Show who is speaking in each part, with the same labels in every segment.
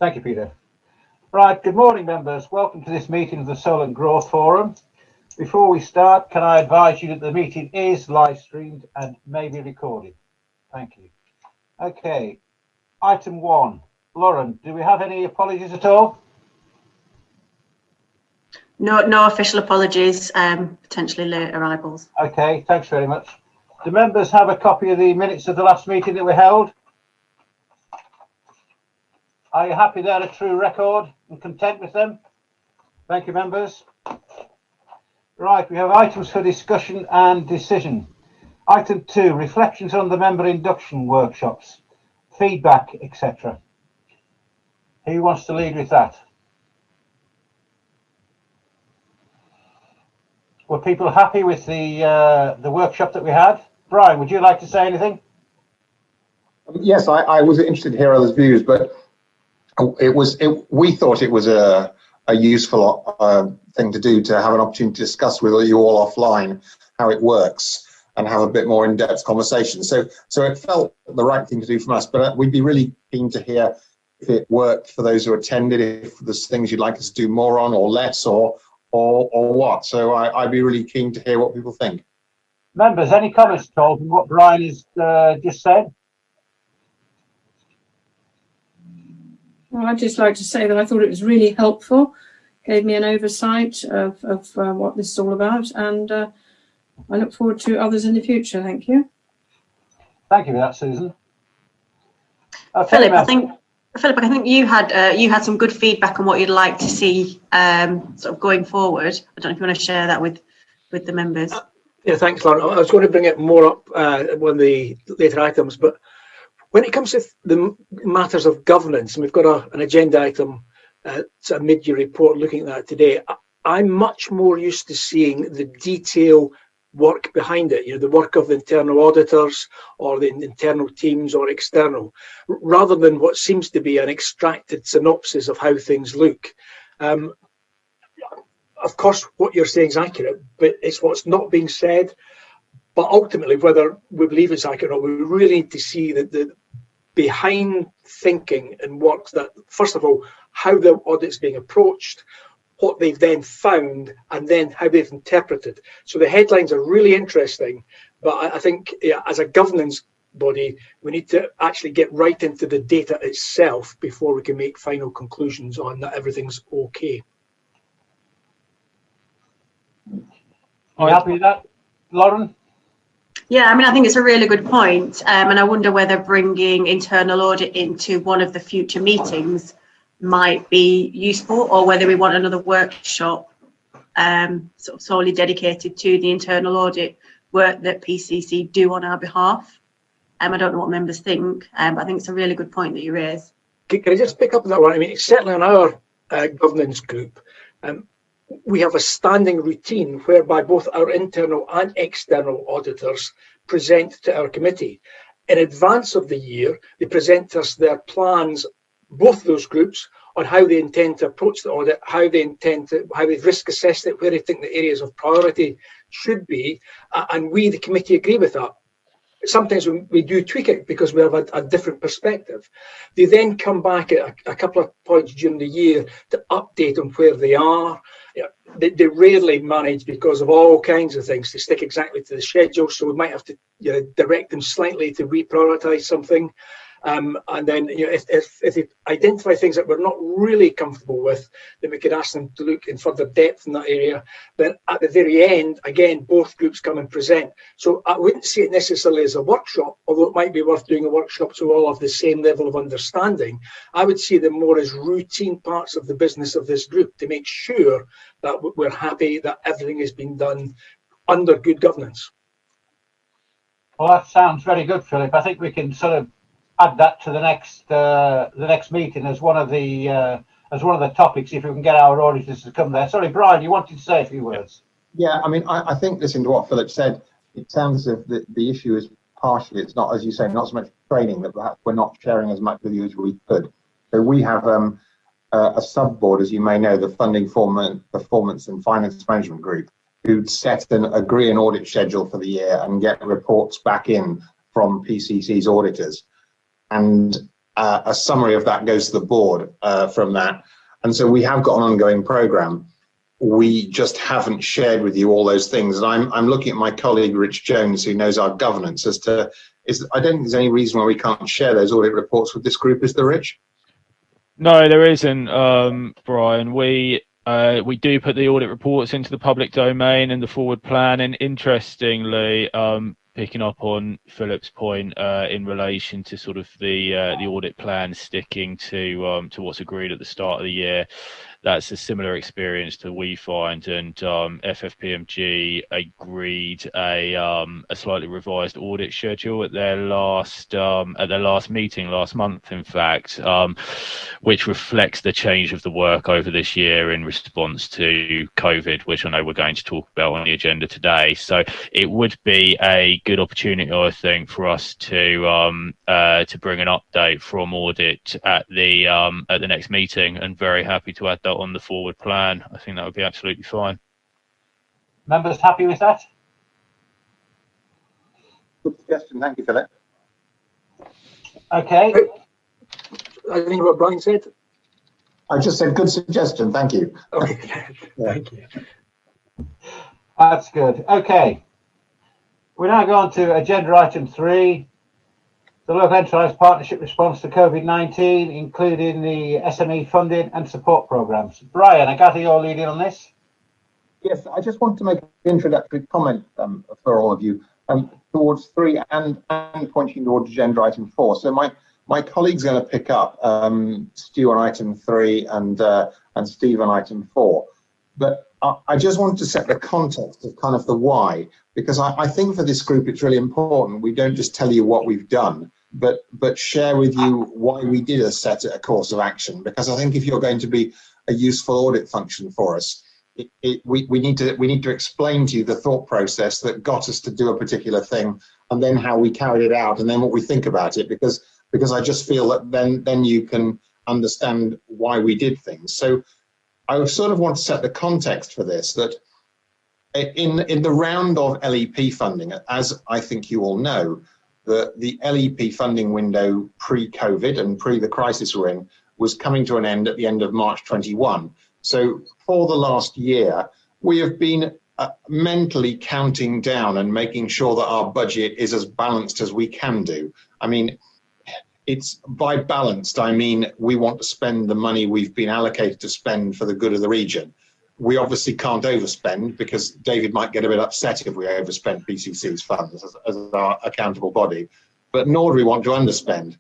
Speaker 1: Thank you, Peter. Right, good morning, members. Welcome to this meeting of the Solent Growth Forum. Before we start, can I advise you that the meeting is live streamed and may be recorded? Thank you. Okay, item 1. Lauren, do we have any apologies at all?
Speaker 2: No official apologies, potentially late arrivals.
Speaker 1: Okay, thanks very much. Do members have a copy of the minutes of the last meeting that we held? Are you happy they're a true record and content with them? Thank you, members. Right, we have items for discussion and decision. Item 2, reflections on the member induction workshops, feedback, etc. Who wants to lead with that? Were people happy with the workshop that we had? Brian, would you like to say anything?
Speaker 3: Yes, I was interested to hear others' views, but we thought it was a useful thing to do, to have an opportunity to discuss with you all offline how it works and have a bit more in-depth conversation. So it felt the right thing to do from us, but we'd be really keen to hear if it worked for those who attended, if there's things you'd like us to do more on or less or what. So I'd be really keen to hear what people think.
Speaker 1: Members, any comments at all from what Brian has just said?
Speaker 4: Well, I'd just like to say that I thought it was really helpful, gave me an oversight of what this is all about, and I look forward to others in the future. Thank you.
Speaker 1: Thank you for that, Susan.
Speaker 2: Philip, I think you had some good feedback on what you'd like to see sort of going forward. I don't know if you want to share that with the members.
Speaker 5: Yeah, thanks, Lauren. I was going to bring it more up one of the later items, but when it comes to the matters of governance, and we've got an agenda item, it's a mid-year report looking at that today, I'm much more used to seeing the detail work behind it, the work of the internal auditors or the internal teams or external, rather than what seems to be an extracted synopsis of how things look. Of course, what you're saying is accurate, but it's what's not being said. But ultimately, whether we believe it's accurate or not, we really need to see the behind thinking and work that, first of all, how the audit's being approached, what they've then found, and then how they've interpreted. So the headlines are really interesting, but I think as a governance body, we need to actually get right into the data itself before we can make final conclusions on that everything's okay.
Speaker 1: Are you happy with that, Lauren?
Speaker 2: Yeah, I mean, I think it's a really good point, and I wonder whether bringing internal audit into one of the future meetings might be useful, or whether we want another workshop sort of solely dedicated to the internal audit work that PCC do on our behalf. I don't know what members think, but I think it's a really good point that you raise.
Speaker 5: Can I just pick up on that one? I mean, certainly on our governance group, we have a standing routine whereby both our internal and external auditors present to our committee. In advance of the year, they present us their plans, both those groups, on how they intend to approach the audit, how they've risk assessed it, where they think the areas of priority should be, and we, the committee, agree with that. Sometimes we do tweak it because we have a different perspective. They then come back at a couple of points during the year to update on where they are. They rarely manage, because of all kinds of things, to stick exactly to the schedule. So we might have to direct them slightly to reprioritize something. And then, if they identify things that we're not really comfortable with, then we could ask them to look in further depth in that area. Then at the very end, again, both groups come and present. So I wouldn't see it necessarily as a workshop, although it might be worth doing a workshop so we all have the same level of understanding. I would see them more as routine parts of the business of this group to make sure that we're happy that everything is being done under good governance.
Speaker 1: Well, that sounds very good, Philip. I think we can sort of add that to the next meeting as one of the topics, if we can get our auditors to come there. Sorry, Brian, you wanted to say a few words.
Speaker 3: Yeah, I mean, I think listening to what Philip said, it sounds as if the issue is partially, it's not, as you say, not so much training, that perhaps we're not sharing as much with you as we could. So we have a sub-board, as you may know, the Funding Performance and Finance Management Group, who'd set and agree an audit schedule for the year and get reports back in from PCC's auditors. And a summary of that goes to the board from that. And so we have got an ongoing programme. We just haven't shared with you all those things. And I'm looking at my colleague, Rich Jones, who knows our governance, as to, I don't think there's any reason why we can't share those audit reports with this group, is there, Rich?
Speaker 6: No, there isn't, Brian. We do put the audit reports into the public domain and the forward plan. And interestingly, picking up on Philip's point in relation to sort of the audit plan sticking to what's agreed at the start of the year, that's a similar experience to we find, and FFPMG agreed a slightly revised audit schedule at their last meeting last month, in fact, which reflects the change of the work over this year in response to COVID, which I know we're going to talk about on the agenda today. So it would be a good opportunity, I think, for us to bring an update from audit at the next meeting, and very happy to add that on the forward plan. I think that would be absolutely fine.
Speaker 1: Members happy with that?
Speaker 3: Good suggestion, thank you, Philip.
Speaker 1: Okay.
Speaker 5: I think what Brian said.
Speaker 3: I just said good suggestion, thank you.
Speaker 5: Okay, thank you.
Speaker 1: That's good. Okay. We now go on to agenda item 3, the local enterprise partnership response to COVID-19, including the SME funding and support programs. Brian, I gather you're leading on this.
Speaker 3: Yes, I just want to make an introductory comment for all of you towards 3 and pointing towards agenda item 4. So my colleague's going to pick up Stu on item 3 and Steve on item 4. But I just wanted to set the context of kind of the why, because I think for this group it's really important we don't just tell you what we've done, but share with you why we did set a course of action. Because I think if you're going to be a useful audit function for us, we need to explain to you the thought process that got us to do a particular thing, and then how we carried it out, and then what we think about it. Because I just feel that then you can understand why we did things. So I sort of want to set the context for this, that in the round of LEP funding, as I think you all know, the LEP funding window pre-COVID and pre the crisis we're in was coming to an end at the end of March 21. So for the last year, we have been mentally counting down and making sure that our budget is as balanced as we can do. I mean, it's by balanced, I mean, we want to spend the money we've been allocated to spend for the good of the region. We obviously can't overspend, because David might get a bit upset if we overspend PCC's funds as our accountable body, but nor do we want to underspend.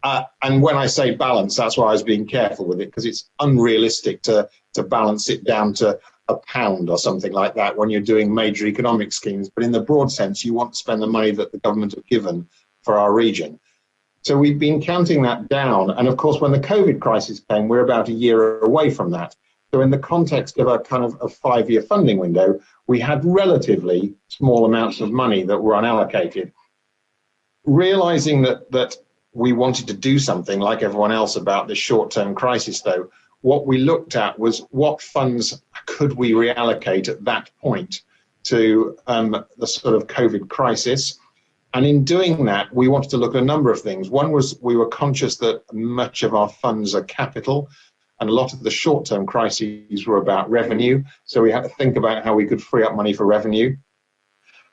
Speaker 3: And when I say balance, that's why I was being careful with it, because it's unrealistic to balance it down to £1 or something like that when you're doing major economic schemes. But in the broad sense, you want to spend the money that the government have given for our region. So we've been counting that down. And of course, when the COVID crisis came, we're about a year away from that. So in the context of a kind of a 5-year funding window, we had relatively small amounts of money that were unallocated. Realizing that we wanted to do something like everyone else about this short-term crisis, though, what we looked at was what funds could we reallocate at that point to the sort of COVID crisis. And in doing that, we wanted to look at a number of things. One was we were conscious that much of our funds are capital, and a lot of the short-term crises were about revenue. So we had to think about how we could free up money for revenue.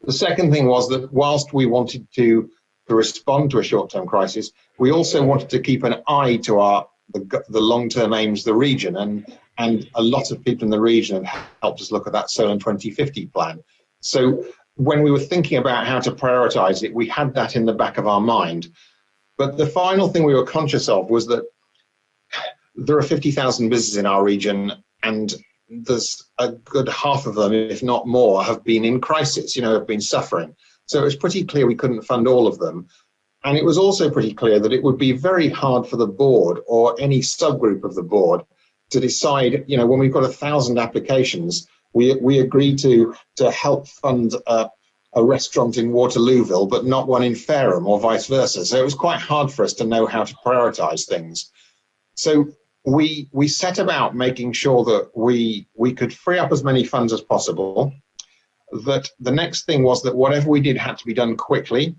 Speaker 3: The second thing was that whilst we wanted to respond to a short-term crisis, we also wanted to keep an eye to the long-term aims of the region. And a lot of people in the region have helped us look at that Solent 2050 plan. So when we were thinking about how to prioritize it, we had that in the back of our mind. But the final thing we were conscious of was that there are 50,000 businesses in our region, and there's a good half of them, if not more, have been in crisis, have been suffering. So it was pretty clear we couldn't fund all of them. And it was also pretty clear that it would be very hard for the board or any subgroup of the board to decide, when we've got 1,000 applications, we agreed to help fund a restaurant in Waterlooville, but not one in Fareham or vice versa. So it was quite hard for us to know how to prioritize things. So we set about making sure that we could free up as many funds as possible, that the next thing was that whatever we did had to be done quickly,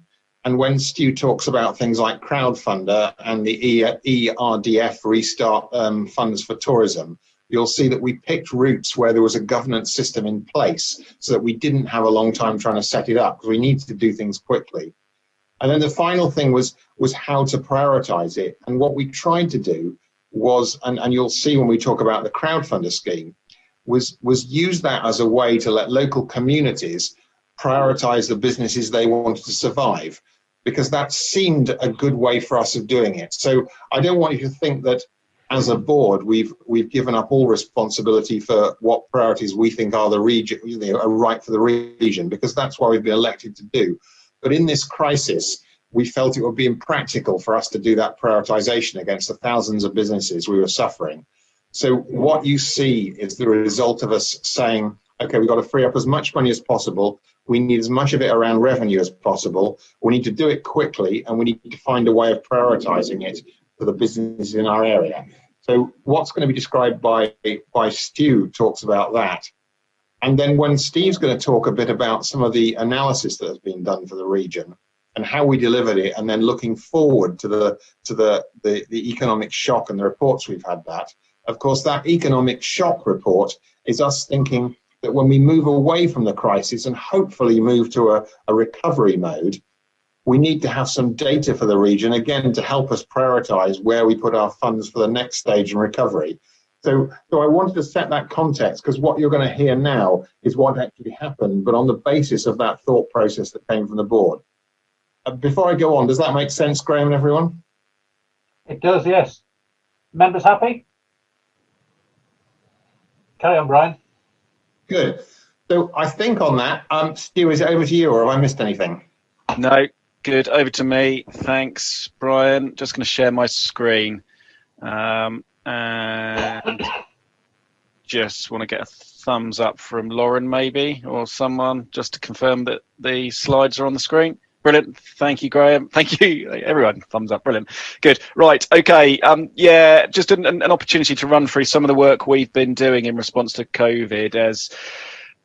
Speaker 3: And when Stu talks about things like crowdfunder and the ERDF restart funds for tourism, you'll see that we picked routes where there was a governance system in place so that we didn't have a long time trying to set it up because we needed to do things quickly. And then the final thing was how to prioritize it. And what we tried to do was, and you'll see when we talk about the crowdfunder scheme, was use that as a way to let local communities prioritize the businesses they wanted to survive, because that seemed a good way for us of doing it. So I don't want you to think that as a board we've given up all responsibility for what priorities we think are the region, are right for the region, because that's what we've been elected to do. But in this crisis, we felt it would be impractical for us to do that prioritization against the thousands of businesses we were suffering. So what you see is the result of us saying, okay, we've got to free up as much money as possible. We need as much of it around revenue as possible. We need to do it quickly, and we need to find a way of prioritizing it for the businesses in our area. So what's going to be described by Stu talks about that. And then when Steve's going to talk a bit about some of the analysis that has been done for the region and how we delivered it, and then looking forward to the economic shock and the reports we've had that. Of course, that economic shock report is us thinking that when we move away from the crisis and hopefully move to a recovery mode, we need to have some data for the region, again, to help us prioritize where we put our funds for the next stage in recovery. So I wanted to set that context, because what you're going to hear now is what actually happened, but on the basis of that thought process that came from the board. Before I go on, does that make sense, Graham and everyone?
Speaker 1: It does, yes. Members happy? Carry on, Brian.
Speaker 3: Good. So I think on that, Stu, is it over to you, or have I missed anything?
Speaker 7: No, good. Over to me. Thanks, Brian. Just going to share my screen. And just want to get a thumbs up from Lauren, maybe, or someone, just to confirm that the slides are on the screen. Brilliant. Thank you, Graham. Thank you, everyone. Thumbs up. Brilliant. Good. Right. Okay. Yeah, just an opportunity to run through some of the work we've been doing in response to COVID, as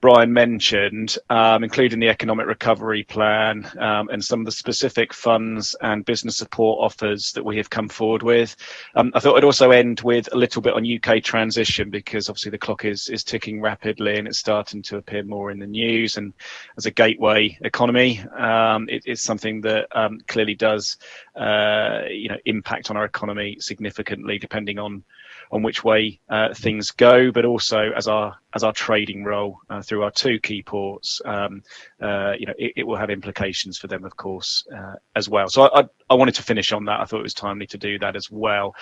Speaker 7: Brian mentioned, including the economic recovery plan and some of the specific funds and business support offers that we have come forward with. I thought I'd also end with a little bit on UK transition, because obviously the clock is ticking rapidly and it's starting to appear more in the news. And as a gateway economy, it's something that clearly does impact on our economy significantly, depending on which way things go, but also as our trading role through our two key ports, it will have implications for them, of course, as well. So I wanted to finish on that. I thought it was timely to do that as well.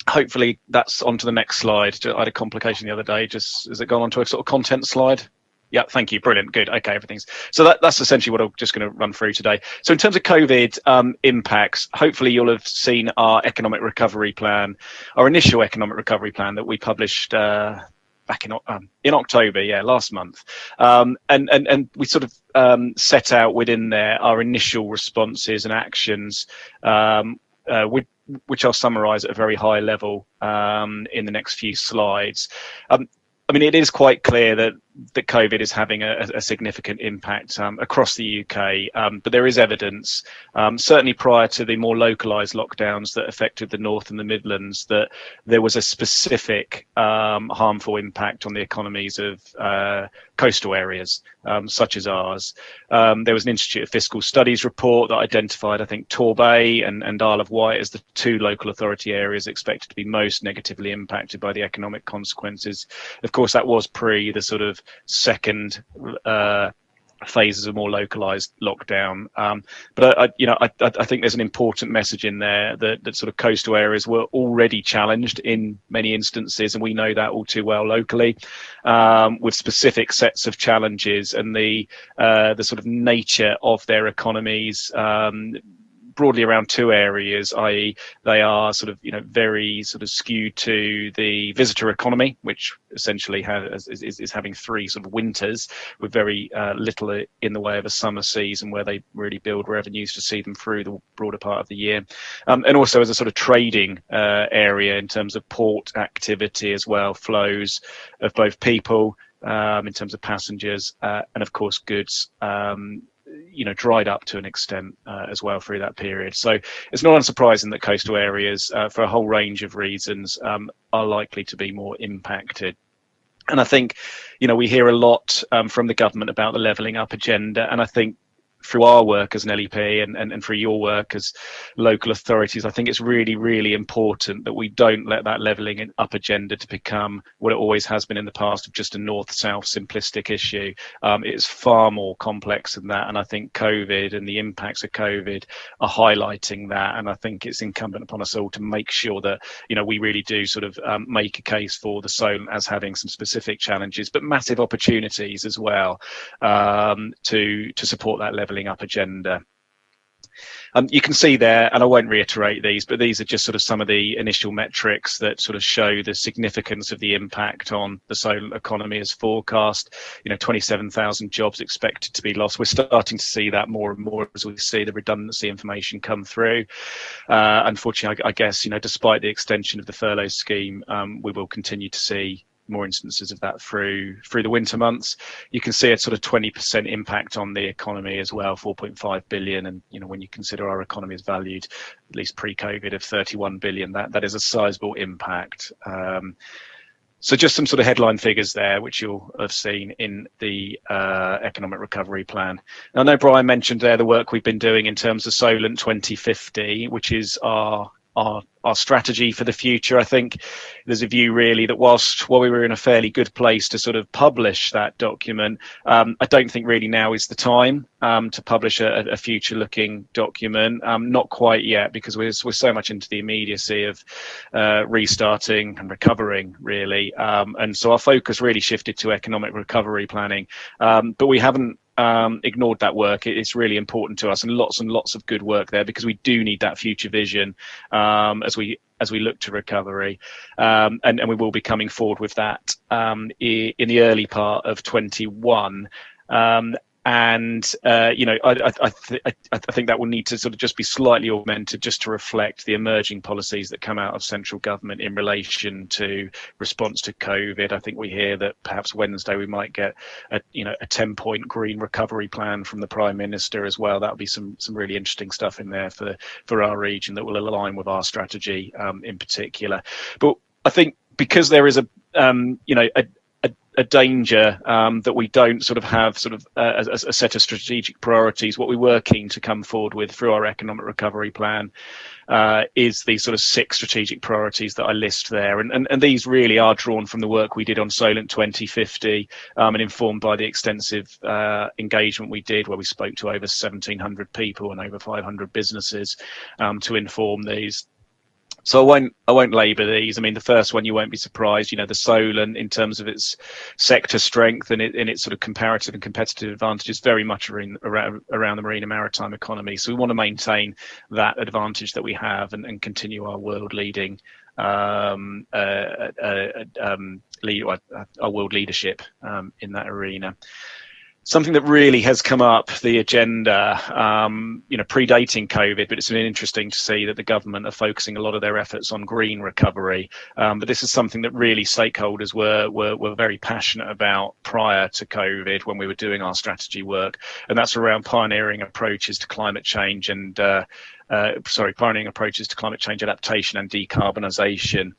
Speaker 7: Hopefully that's on to the next slide. I had a complication the other day. Just has it gone on to a sort of content slide? Yeah, thank you. Brilliant. Good. Okay, everything's. So that's essentially what I'm just going to run through today. So in terms of COVID impacts, hopefully you'll have seen our economic recovery plan, our initial economic recovery plan that we published back in October, last month. And we sort of set out within there our initial responses and actions, which I'll summarize at a very high level in the next few slides. I mean, it is quite clear that COVID is having a significant impact across the UK, but there is evidence, certainly prior to the more localised lockdowns that affected the North and the Midlands, that there was a specific harmful impact on the economies of coastal areas, such as ours. There was an Institute of Fiscal Studies report that identified, I think, Torbay and Isle of Wight as the two local authority areas expected to be most negatively impacted by the economic consequences. Of course, that was pre the sort of second phases of more localized lockdown, but I think there's an important message in there that sort of coastal areas were already challenged in many instances, and we know that all too well locally, with specific sets of challenges, and the sort of nature of their economies broadly around two areas, i.e. they are sort of, very sort of skewed to the visitor economy, which essentially is having three sort of winters with very little in the way of a summer season where they really build revenues to see them through the broader part of the year. And also as a sort of trading area in terms of port activity as well, flows of both people in terms of passengers and of course goods dried up to an extent as well through that period. So it's not unsurprising that coastal areas, for a whole range of reasons, are likely to be more impacted. And I think, we hear a lot from the government about the levelling up agenda, and I think through our work as an LEP and through your work as local authorities, I think it's really, really important that we don't let that levelling up agenda to become what it always has been in the past, of just a north-south simplistic issue. It's far more complex than that, and I think COVID and the impacts of COVID are highlighting that, and I think it's incumbent upon us all to make sure that we really do sort of make a case for the Solent as having some specific challenges, but massive opportunities as well, to support that levelling up agenda. You can see there, and I won't reiterate these, but these are just sort of some of the initial metrics that sort of show the significance of the impact on the Solent economy as forecast. 27,000 jobs expected to be lost. We're starting to see that more and more as we see the redundancy information come through. Unfortunately, I guess, despite the extension of the furlough scheme, we will continue to see more instances of that through the winter months. You can see a sort of 20% impact on the economy as well, 4.5 billion. And when you consider our economy is valued, at least pre-COVID, of 31 billion, that is a sizable impact. So just some sort of headline figures there, which you'll have seen in the economic recovery plan. Now, I know Brian mentioned there the work we've been doing in terms of Solent 2050, which is our strategy for the future. I think there's a view really that while we were in a fairly good place to sort of publish that document, I don't think really now is the time to publish a future looking document. Not quite yet, because we're so much into the immediacy of restarting and recovering really. And so our focus really shifted to economic recovery planning, but we haven't ignored that work. It's really important to us, and lots of good work there, because we do need that future vision as we look to recovery, and we will be coming forward with that in the early part of 21. I think that will need to sort of just be slightly augmented, just to reflect the emerging policies that come out of central government in relation to response to COVID. I think we hear that perhaps Wednesday we might get a 10-point green recovery plan from the Prime Minister as well. That'll be some really interesting stuff in there for our region that will align with our strategy in particular. But I think because there is a danger that we don't sort of have sort of a set of strategic priorities. What we were keen to come forward with through our economic recovery plan is these sort of 6 strategic priorities that I list there. And these really are drawn from the work we did on Solent 2050 and informed by the extensive engagement we did, where we spoke to over 1,700 people and over 500 businesses to inform these. So I won't labour these. I mean, the first one, you won't be surprised, the Solent, in terms of its sector strength and in its sort of comparative and competitive advantages, very much around the marine and maritime economy. So we want to maintain that advantage that we have and continue our world leading our world leadership in that arena. Something that really has come up the agenda, predating COVID, but it's been interesting to see that the government are focusing a lot of their efforts on green recovery. But this is something that really stakeholders were very passionate about prior to COVID, when we were doing our strategy work, and that's around pioneering approaches to climate change and pioneering approaches to climate change adaptation and decarbonisation.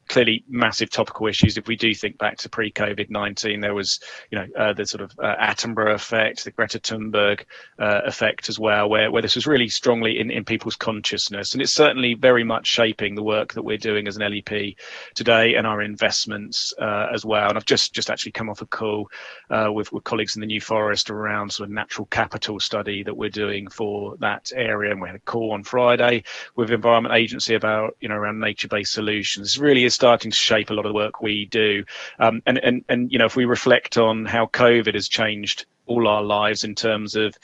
Speaker 7: Clearly massive topical issues. If we do think back to pre-COVID-19, there was, the sort of Attenborough effect, the Greta Thunberg effect as well, where this was really strongly in people's consciousness. And it's certainly very much shaping the work that we're doing as an LEP today and our investments as well. And I've just actually come off a call with colleagues in the New Forest around sort of natural capital study that we're doing for that area. And we had a call on Friday with Environment Agency about, around nature-based solutions. It really is starting to shape a lot of the work we do. And if we reflect on how COVID has changed all our lives in terms of,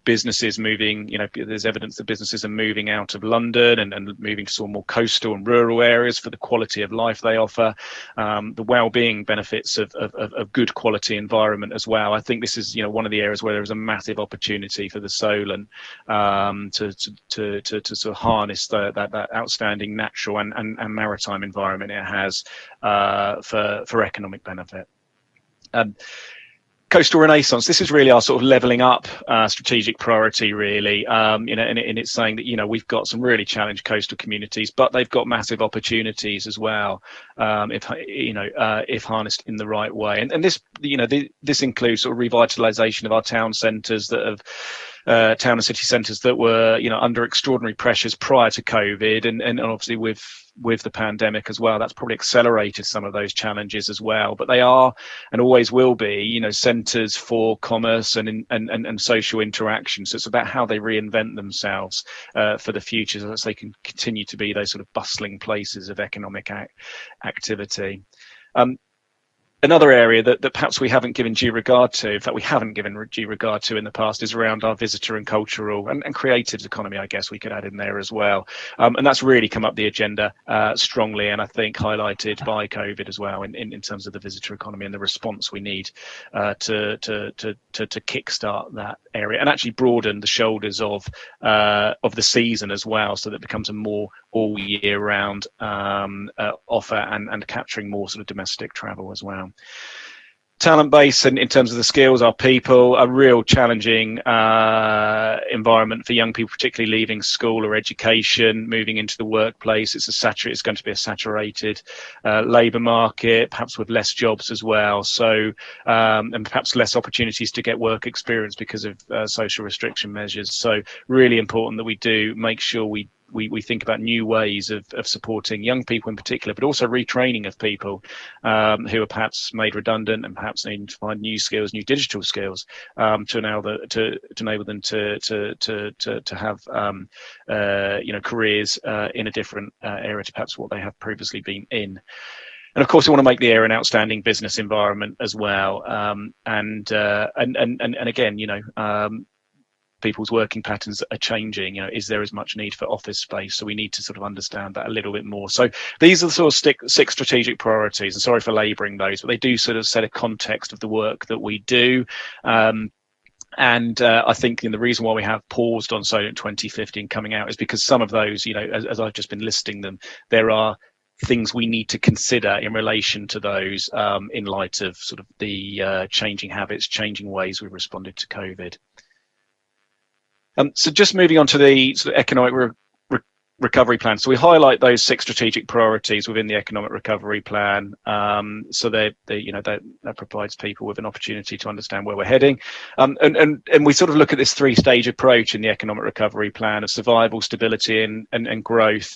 Speaker 7: businesses moving, there's evidence that businesses are moving out of London and moving to sort of more coastal and rural areas for the quality of life they offer, the well-being benefits of good quality environment as well. I think this is, one of the areas where there is a massive opportunity for the Solent to sort of harness that outstanding natural and maritime environment it has for economic benefit. Coastal Renaissance. This is really our sort of levelling up strategic priority, really. And it's saying that we've got some really challenged coastal communities, but they've got massive opportunities as well, if harnessed in the right way. And this this includes sort of revitalisation of our town centres that have. Town and city centres that were, under extraordinary pressures prior to COVID, and obviously with the pandemic as well, that's probably accelerated some of those challenges as well. But they are and always will be, centres for commerce and social interaction. So it's about how they reinvent themselves for the future, so that they can continue to be those sort of bustling places of economic activity. Another area that perhaps we haven't given due regard to, in fact we haven't given due regard to in the past, is around our visitor and cultural and creative economy, I guess we could add in there as well. And that's really come up the agenda strongly, and I think highlighted by COVID as well, in terms of the visitor economy and the response we need to kickstart that area and actually broaden the shoulders of the season as well, so that it becomes a more all year round offer and capturing more sort of domestic travel as well. Talent base, and in terms of the skills, our people, a real challenging environment for young people, particularly leaving school or education, moving into the workplace. It's going to be a saturated labour market, perhaps with less jobs as well. So, and perhaps less opportunities to get work experience because of social restriction measures. So, really important that we do make sure we think about new ways of supporting young people in particular, but also retraining of people who are perhaps made redundant and perhaps need to find new skills, new digital skills, to enable them to have careers in a different area to perhaps what they have previously been in. And of course, we want to make the area an outstanding business environment as well. And again, people's working patterns are changing. Is there as much need for office space? So we need to sort of understand that a little bit more. So these are the sort of six strategic priorities, and sorry for labouring those, but they do sort of set a context of the work that we do. And I think the reason why we have paused on Solent 2015 coming out is because some of those, as I've just been listing them, there are things we need to consider in relation to those in light of sort of the changing habits, changing ways we've responded to COVID. So just moving on to the sort of economic recovery plan. So we highlight those six strategic priorities within the economic recovery plan. So that provides people with an opportunity to understand where we're heading. And we sort of look at this three-stage approach in the economic recovery plan of survival, stability, and growth.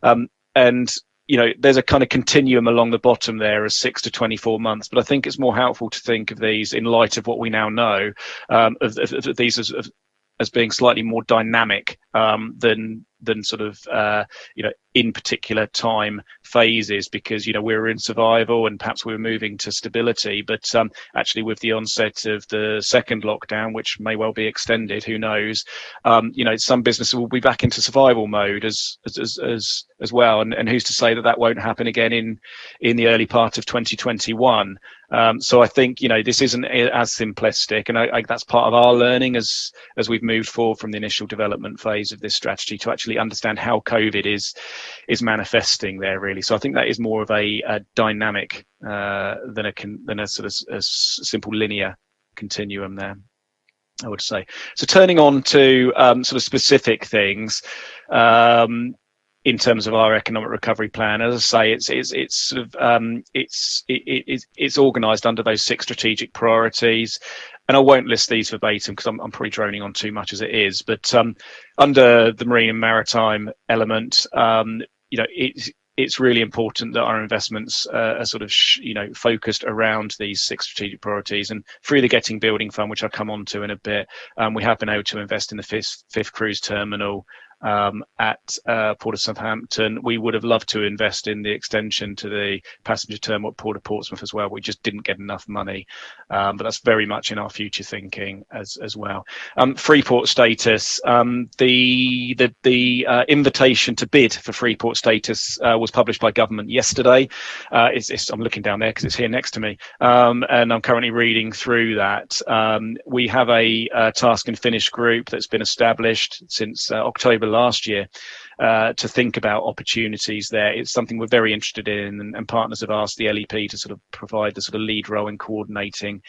Speaker 7: And there's a kind of continuum along the bottom there as 6 to 24 months. But I think it's more helpful to think of these in light of what we now know of these as being slightly more dynamic than sort of in particular time phases, because we're in survival and perhaps we're moving to stability, but actually with the onset of the second lockdown, which may well be extended, who knows, some businesses will be back into survival mode as well, and who's to say that won't happen again in the early part of 2021. So I think this isn't as simplistic, and I that's part of our learning as we've moved forward from the initial development phase of this strategy to actually understand how COVID is manifesting there, really. So I think that is more of a dynamic than a sort of a simple linear continuum there, I would say. So turning on to sort of specific things. In terms of our economic recovery plan, as I say, it's sort of it's organised under those six strategic priorities, and I won't list these verbatim because I'm probably droning on too much as it is. But under the marine and maritime element, it's really important that our investments are sort of focused around these six strategic priorities. And through the Getting Building Fund, which I'll come on to in a bit, we have been able to invest in the fifth cruise terminal at Port of Southampton. We would have loved to invest in the extension to the passenger terminal at Port of Portsmouth as well. We just didn't get enough money, but that's very much in our future thinking as well. Freeport status. The invitation to bid for Freeport status was published by government yesterday. I'm looking down there because it's here next to me, and I'm currently reading through that. We have a task and finish group that's been established since October last year to think about opportunities there. It's something we're very interested in, and partners have asked the LEP to sort of provide the sort of lead role in coordinating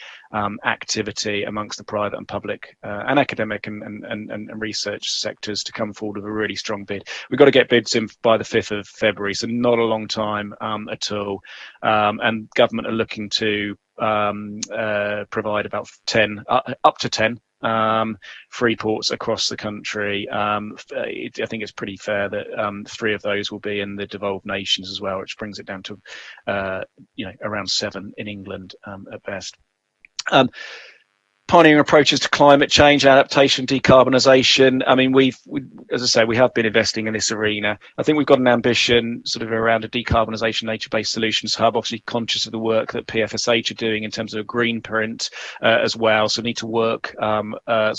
Speaker 7: activity amongst the private and public and academic and research sectors to come forward with a really strong bid. We've got to get bids in by the 5th of February, so not a long time at all. And government are looking to provide about 10, up to 10 free ports across the country. I think it's pretty fair that 3 of those will be in the devolved nations as well, which brings it down to around 7 in England at best. Pioneering approaches to climate change, adaptation, decarbonisation. I mean, as I say, we have been investing in this arena. I think we've got an ambition sort of around a decarbonisation nature-based solutions hub, obviously conscious of the work that PFSH are doing in terms of a green print as well. So need to work alongside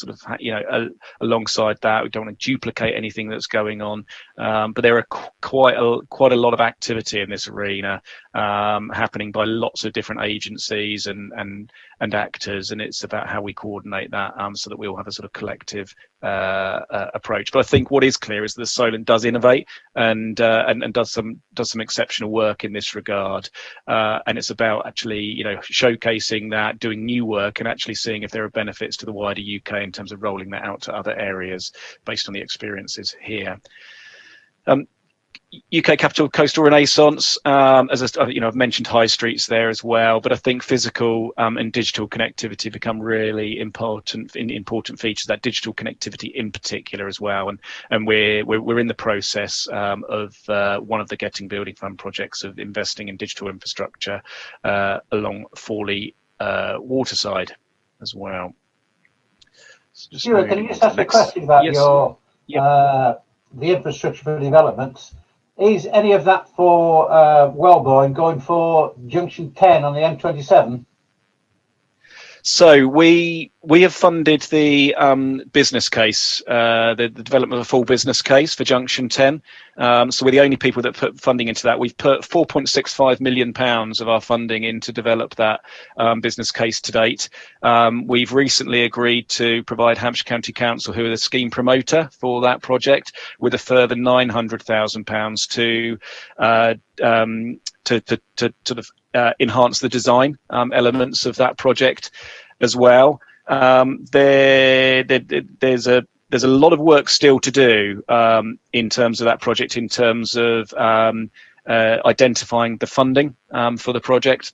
Speaker 7: that. We don't want to duplicate anything that's going on. But there are quite a lot of activity in this arena happening by lots of different agencies and actors, and it's about how we coordinate that so that we all have a sort of collective approach. But I think what is clear is that Solent does innovate and does some exceptional work in this regard, and it's about actually showcasing that, doing new work, and actually seeing if there are benefits to the wider UK in terms of rolling that out to other areas based on the experiences here. UK Capital Coastal Renaissance, I've mentioned high streets there as well, but I think physical and digital connectivity become really important features, that digital connectivity in particular as well. And we're in the process of one of the Getting Building Fund projects of investing in digital infrastructure along Forley waterside as well. So
Speaker 1: Stuart, can you just ask a question about the infrastructure for developments? Is any of that for Wellbourne going for Junction 10 on the M27?
Speaker 7: So we have funded the business case, the development of a full business case for Junction 10. So we're the only people that put funding into that. We've put £4.65 million of our funding in to develop that business case to date. We've recently agreed to provide Hampshire County Council, who are the scheme promoter for that project, with a further £900,000 to enhance the design elements of that project as well. There's a lot of work still to do in terms of that project, in terms of identifying the funding for the project,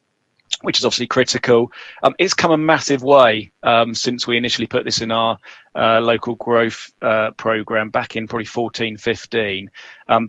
Speaker 7: which is obviously critical. It's come a massive way since we initially put this in our local growth programme back in probably 14-15,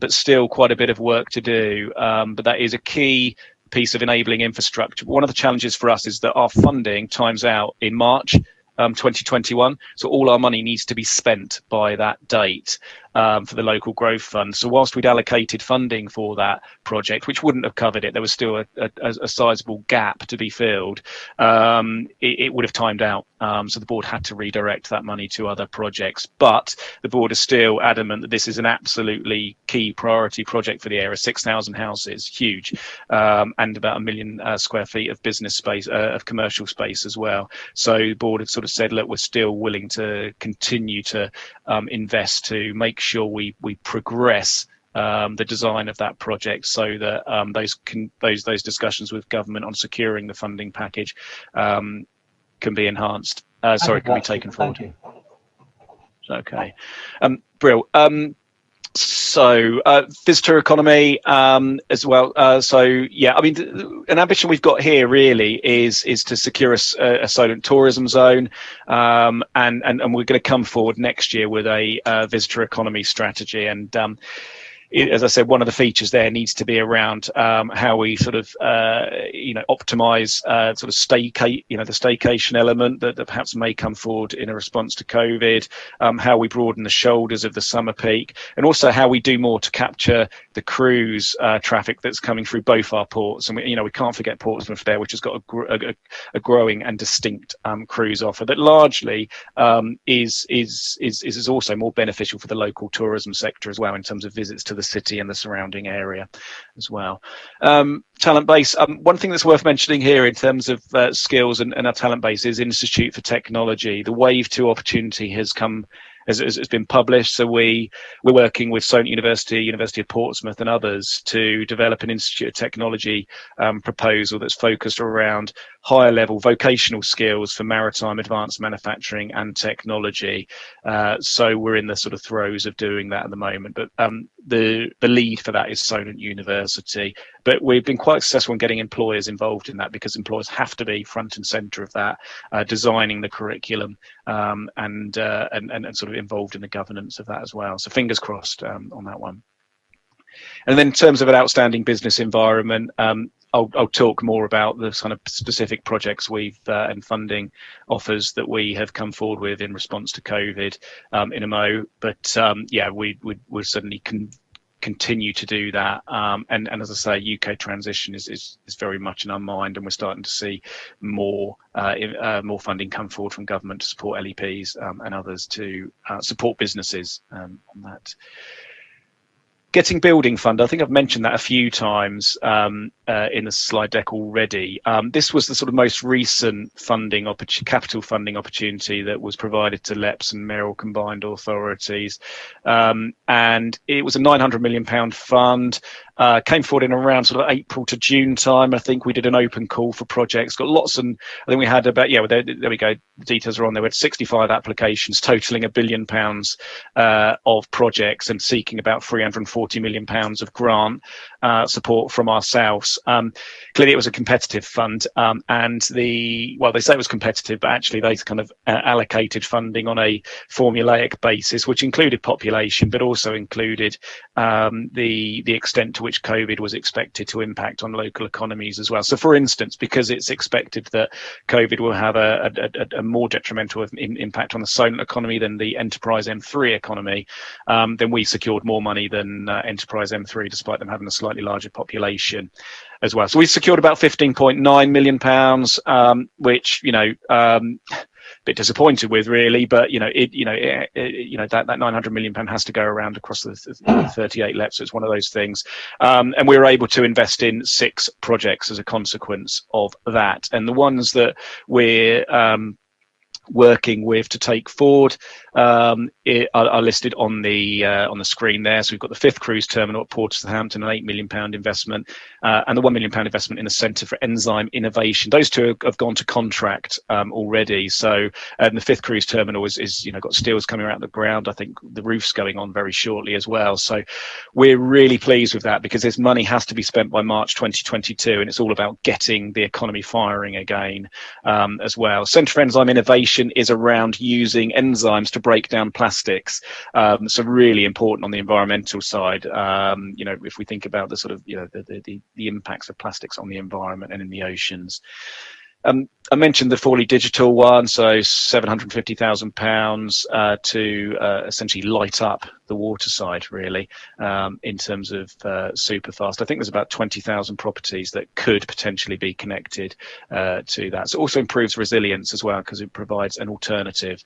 Speaker 7: but still quite a bit of work to do. But that is a key piece of enabling infrastructure. One of the challenges for us is that our funding times out in March 2021, so all our money needs to be spent by that date for the local growth fund. So whilst we'd allocated funding for that project, which wouldn't have covered it, there was still a sizable gap to be filled. It would have timed out, so the board had to redirect that money to other projects. But the board is still adamant that this is an absolutely key priority project for the area. 6,000 houses, huge, and about 1 million square feet of business space, of commercial space as well. So the board have sort of said, look, we're still willing to continue to invest to make sure we progress the design of that project, so that those discussions with government on securing the funding package can be enhanced. Can be taken forward.
Speaker 1: Thank you.
Speaker 7: Okay, Brill. So visitor economy as well. An ambition we've got here really is to secure a Solent tourism zone, and we're going to come forward next year with a visitor economy strategy. And as I said, one of the features there needs to be around how we sort of optimize sort of the staycation element that perhaps may come forward in a response to COVID, how we broaden the shoulders of the summer peak, and also how we do more to capture the cruise traffic that's coming through both our ports. And we can't forget Portsmouth there, which has got a growing and distinct cruise offer that largely is also more beneficial for the local tourism sector as well, in terms of visits to the city and the surrounding area as well. Talent base. One thing that's worth mentioning here in terms of skills and our talent base is Institute for Technology. The Wave 2 opportunity has come has been published. So we're working with Solent University, University of Portsmouth, and others to develop an Institute of Technology proposal that's focused around higher level vocational skills for maritime advanced manufacturing and technology. So we're in the sort of throes of doing that at the moment. But the lead for that is Solent University. But we've been quite successful in getting employers involved in that, because employers have to be front and centre of that, designing the curriculum and sort of involved in the governance of that as well. So fingers crossed on that one. And then in terms of an outstanding business environment, I'll talk more about the kind of specific projects we've and funding offers that we have come forward with in response to COVID in a mo. But yeah, we'll certainly continue to do that. And as I say, UK transition is very much in our mind, and we're starting to see more funding come forward from government to support LEPs and others to support businesses on that. Getting building fund, I think I've mentioned that a few times in the slide deck already. This was the sort of most recent capital funding opportunity that was provided to LEPs and mayoral combined authorities. And it was a £900 million fund. Came forward in around sort of April to June time. I think we did an open call for projects, got lots, and I think we had about, there we go, the details are on there. We had 65 applications totaling £1 billion of projects, and seeking about £340 million of grant support from ourselves. Clearly it was a competitive fund, and they say it was competitive, but actually they kind of allocated funding on a formulaic basis, which included population, but also included the extent to which COVID was expected to impact on local economies as well. So for instance, because it's expected that COVID will have a more detrimental impact on the Solent economy than the Enterprise M3 economy, then we secured more money than Enterprise M3, despite them having a slightly larger population as well. So we secured about £15.9 million, which, bit disappointed with, really, but that £900 million has to go around across the 38 LEPs, so it's one of those things, and we were able to invest in 6 projects as a consequence of that. And the ones that we're working with to take forward are listed on the screen there. So we've got the 5th cruise terminal at Portsmouth, an £8 million investment, and the £1 million investment in the Centre for Enzyme Innovation. Those two have gone to contract already. So the 5th cruise terminal is got steels coming out of the ground. I think the roof's going on very shortly as well. So we're really pleased with that, because this money has to be spent by March 2022, and it's all about getting the economy firing again as well. Centre for Enzyme Innovation is around using enzymes to break down plastics, so really important on the environmental side. If we think about the sort of the impacts of plastics on the environment and in the oceans. I mentioned the Forley Digital one, so £750,000 to essentially light up the water side, really, in terms of superfast. I think there's about 20,000 properties that could potentially be connected to that. So it also improves resilience as well, because it provides an alternative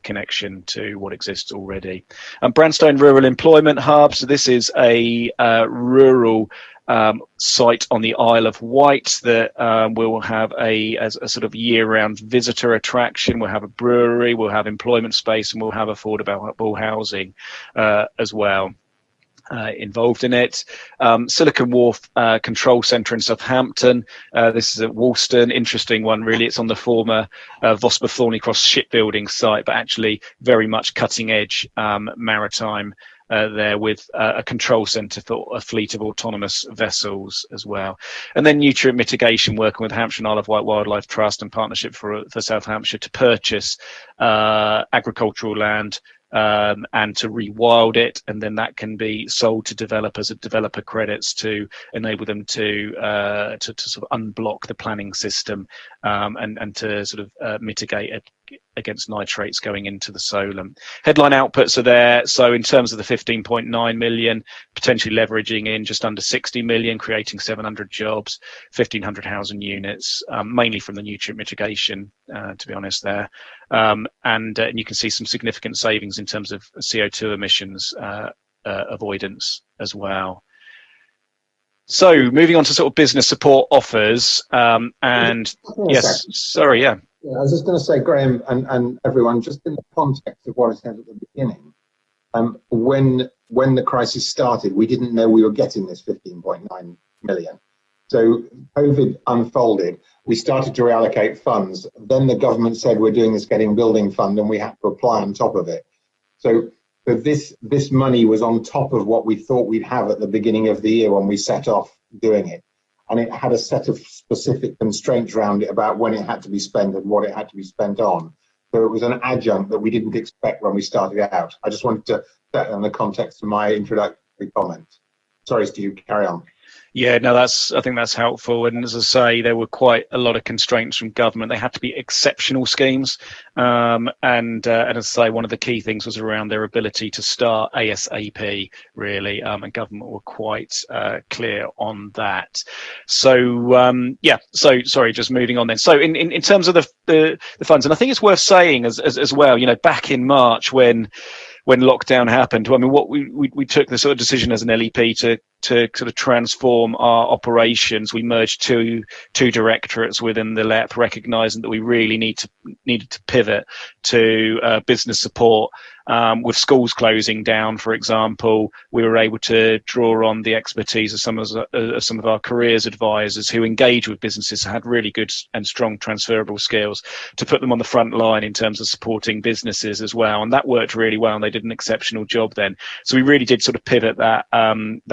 Speaker 7: connection to what exists already. Branstone Rural Employment Hub. So this is a rural site on the Isle of Wight that will have a sort of year-round visitor attraction. We'll have a brewery, we'll have employment space, and we'll have affordable housing as well involved in it. Silicon Wharf Control Centre in Southampton. This is at Woolston. Interesting one, really. It's on the former Vosper Thorny Cross shipbuilding site, but actually very much cutting edge maritime there, with a control centre for a fleet of autonomous vessels as well. And then nutrient mitigation, working with Hampshire and Isle of Wight Wildlife Trust and Partnership for South Hampshire to purchase agricultural land and to rewild it, and then that can be sold to developers at developer credits to enable them to sort of unblock the planning system and to sort of mitigate it against nitrates going into the Solent. Headline outputs are there. So in terms of the 15.9 million, potentially leveraging in just under 60 million, creating 700 jobs, 1,500 housing units, mainly from the nutrient mitigation, to be honest there. And you can see some significant savings in terms of CO2 emissions avoidance as well. So moving on to sort of business support offers, and yes, sorry, yeah.
Speaker 3: Yeah, I was just going to say, Graham and everyone, just in the context of what I said at the beginning, when the crisis started, we didn't know we were getting this 15.9 million. So COVID unfolded, we started to reallocate funds. Then the government said we're doing this Getting Building Fund, and we had to apply on top of it. So this money was on top of what we thought we'd have at the beginning of the year when we set off doing it. And it had a set of specific constraints around it about when it had to be spent and what it had to be spent on. So it was an adjunct that we didn't expect when we started out. I just wanted to set that in the context of my introductory comments. Sorry, Steve, carry on.
Speaker 7: Yeah, no, I think that's helpful. And as I say, there were quite a lot of constraints from government. They had to be exceptional schemes. And as I say, one of the key things was around their ability to start ASAP, really. And government were quite clear on that. So, so sorry, just moving on then. So in terms of the funds, and I think it's worth saying as well, back in March when lockdown happened, I mean, what we took the sort of decision as an LEP to sort of transform our operations. We merged two directorates within the LEP, recognising that we really needed to pivot to business support. With schools closing down, for example, we were able to draw on the expertise of some of our careers advisors who engage with businesses, had really good and strong transferable skills, to put them on the front line in terms of supporting businesses as well. And that worked really well, and they did an exceptional job then. So we really did sort of pivot that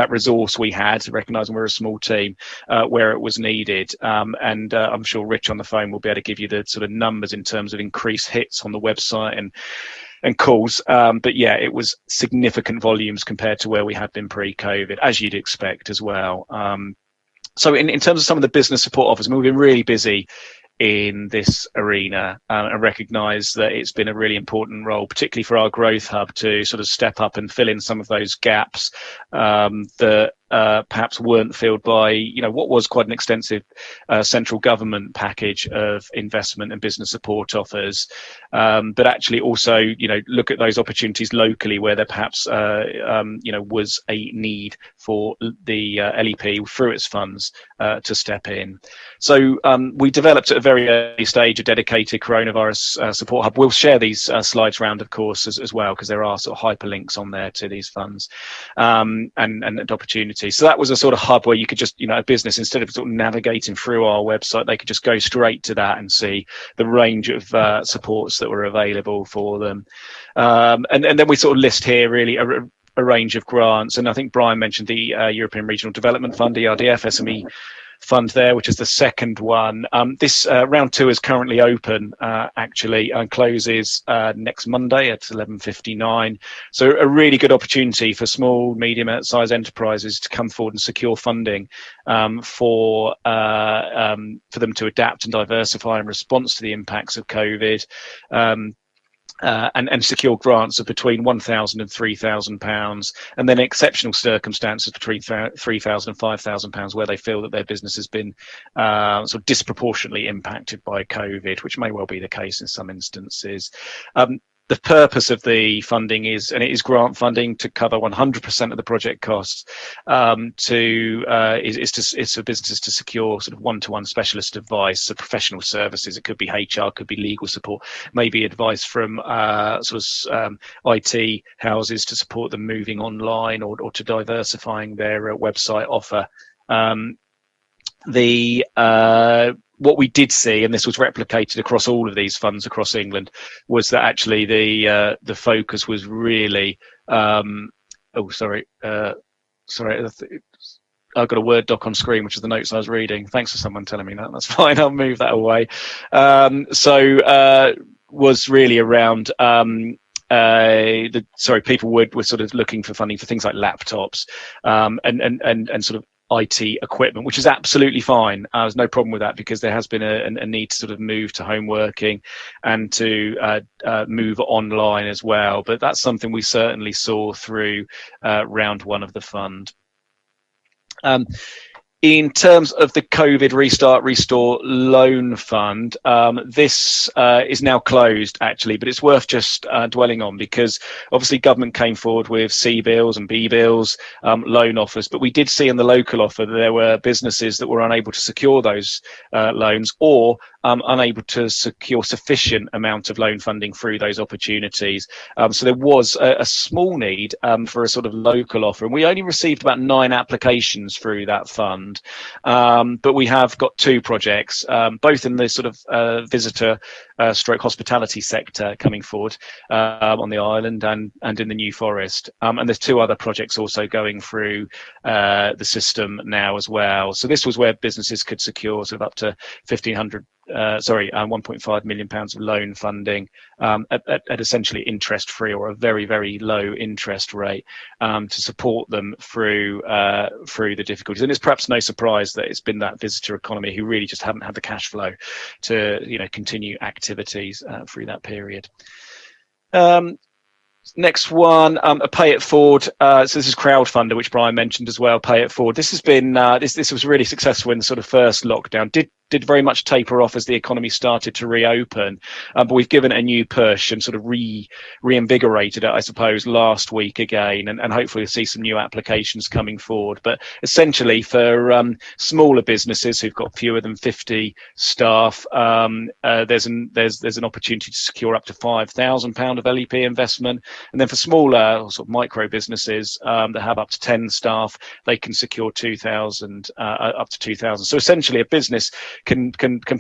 Speaker 7: resource we had, recognising we're a small team, where it was needed. And I'm sure Rich on the phone will be able to give you the sort of numbers in terms of increased hits on the website and calls. But yeah, it was significant volumes compared to where we had been pre-COVID, as you'd expect as well. So in terms of some of the business support offers, I mean, we've been really busy in this arena, and recognise that it's been a really important role, particularly for our growth hub, to sort of step up and fill in some of those gaps that perhaps weren't filled by what was quite an extensive central government package of investment and business support offers, but actually also look at those opportunities locally where there perhaps was a need for the LEP through its funds to step in. So we developed at a very early stage a dedicated coronavirus support hub. We'll share these slides around, of course, as well, because there are sort of hyperlinks on there to these funds and opportunities. So that was a sort of hub where you could just, a business, instead of sort of navigating through our website, they could just go straight to that and see the range of supports that were available for them. And then we sort of list here really a range of grants. And I think Brian mentioned the European Regional Development Fund, ERDF, SME fund there, which is the second one. This round 2 is currently open, actually, and closes next Monday at 11:59. So a really good opportunity for small, medium-sized enterprises to come forward and secure funding for them to adapt and diversify in response to the impacts of COVID. And secure grants of between £1,000 and £3,000, and then exceptional circumstances between £3,000 and £5,000, where they feel that their business has been sort of disproportionately impacted by COVID, which may well be the case in some instances. The purpose of the funding is grant funding to cover 100% of the project costs. Is for businesses to secure sort of one-to-one specialist advice, so professional services. It could be HR, could be legal support, maybe advice from IT houses to support them moving online or to diversifying their website offer. What we did see, and this was replicated across all of these funds across England, was that actually the focus was really sorry, I've got a Word doc on screen, which is the notes I was reading. Thanks for someone telling me that. That's fine. I'll move that away. Was really around people were sort of looking for funding for things like laptops and sort of IT equipment, which is absolutely fine. There's no problem with that, because there has been a need to sort of move to home working and to move online as well. But that's something we certainly saw through round 1 of the fund. In terms of the COVID Restart Restore Loan Fund, this is now closed, actually, but it's worth just dwelling on, because obviously government came forward with C bills and B bills loan offers, but we did see in the local offer that there were businesses that were unable to secure those loans, or unable to secure sufficient amount of loan funding through those opportunities. So there was a small need for a sort of local offer, and we only received about 9 applications through that fund. But we have got 2 projects, both in the sort of visitor stroke hospitality sector coming forward on the island and in the New Forest. And there's 2 other projects also going through the system now as well. So this was where businesses could secure sort of up to 1.5 million pounds of loan funding at essentially interest-free, or a very, very low interest rate, to support them through the difficulties. And it's perhaps no surprise that it's been that visitor economy who really just haven't had the cash flow to continue activities through that period. Next one, a pay it forward. So this is crowdfunder, which Brian mentioned as well. Pay it forward. This has been this was really successful in the sort of first lockdown. Did very much taper off as the economy started to reopen, but we've given it a new push and sort of reinvigorated it, I suppose, last week again, and hopefully we'll see some new applications coming forward. But essentially, for smaller businesses who've got fewer than 50 staff, there's an opportunity to secure up to £5,000 of LEP investment, and then for smaller sort of micro businesses that have up to 10 staff, they can secure 2,000 up to 2,000. So essentially, a business can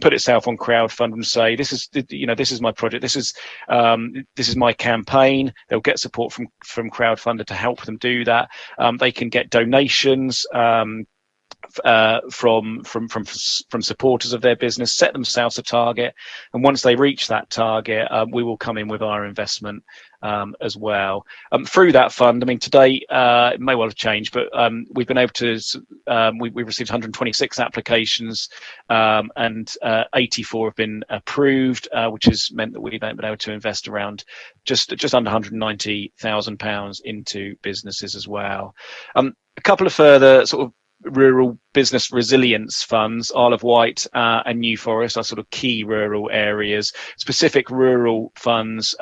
Speaker 7: put itself on crowdfund and say, this is my project, this is my campaign. They'll get support from crowdfunder to help them do that. They can get donations from supporters of their business, set themselves a target, and once they reach that target, we will come in with our investment as well. Through that fund, I mean, today it may well have changed, but we've been able to we received 126 applications, and 84 have been approved, which has meant that we've been able to invest around just under £190,000 into businesses as well. A couple of further sort of rural business resilience funds, Isle of Wight and New Forest, are sort of key rural areas. Specific rural funds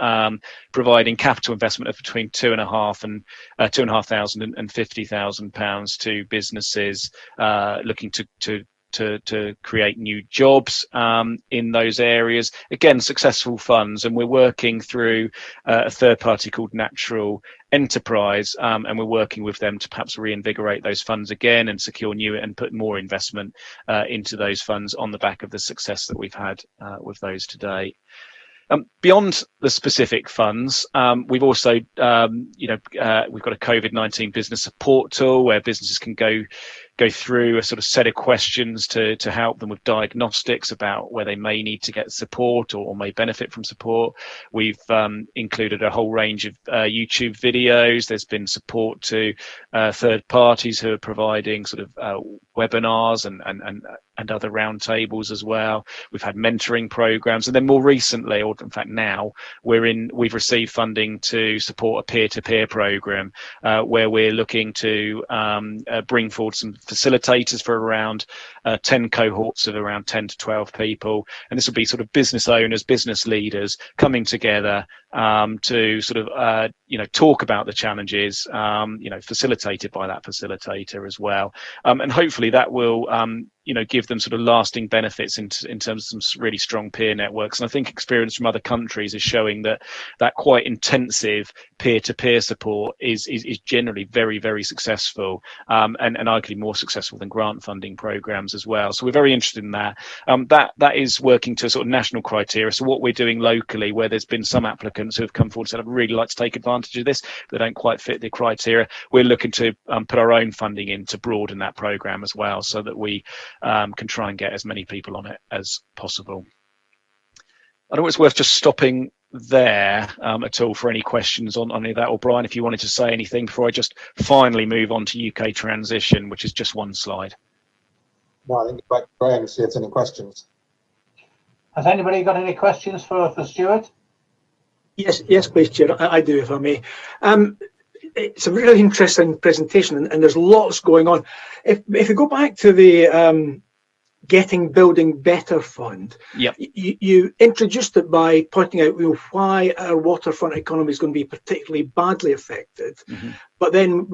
Speaker 7: providing capital investment of between £2,500 and £50,000 to businesses looking to create new jobs in those areas. Again, successful funds, and we're working through a third party called Natural Enterprise, and we're working with them to perhaps reinvigorate those funds again and secure new and put more investment into those funds on the back of the success that we've had with those today. Beyond the specific funds, we've also, we've got a COVID-19 business support tool where businesses can go through a sort of set of questions to help them with diagnostics about where they may need to get support or may benefit from support. We've included a whole range of YouTube videos. There's been support to third parties who are providing sort of webinars and other roundtables as well. We've had mentoring programs, and then more recently, or in fact now, we've received funding to support a peer-to-peer program where we're looking to bring forward some facilitators for around 10 cohorts of around 10 to 12 people, and this will be sort of business owners, business leaders coming together to sort of talk about the challenges, facilitated by that facilitator as well, and hopefully that will give them sort of lasting benefits in terms of some really strong peer networks. And I think experience from other countries is showing that quite intensive peer-to-peer support is generally very, very successful, and arguably more successful than grant funding programs as well. So we're very interested in that. That is working to sort of national criteria. So what we're doing locally, where there's been some applicants who have come forward and said, I'd really like to take advantage of this, but they don't quite fit the criteria, we're looking to put our own funding in to broaden that program as well, so that we can try and get as many people on it as possible. I don't know, it's worth just stopping there at all for any questions on any of that, or Brian, if you wanted to say anything before I just finally move on to UK transition, which is just one slide.
Speaker 3: No, I think back to Graham to see if there's any questions.
Speaker 1: Has anybody got any questions for Stuart?
Speaker 5: Yes, please, Chair. I do, if I may. it's a really interesting presentation, and there's lots going on. If we go back to the Getting Building Better Fund,
Speaker 7: Yep.
Speaker 5: you introduced it by pointing out why our waterfront economy is going to be particularly badly affected.
Speaker 7: Mm-hmm.
Speaker 5: But then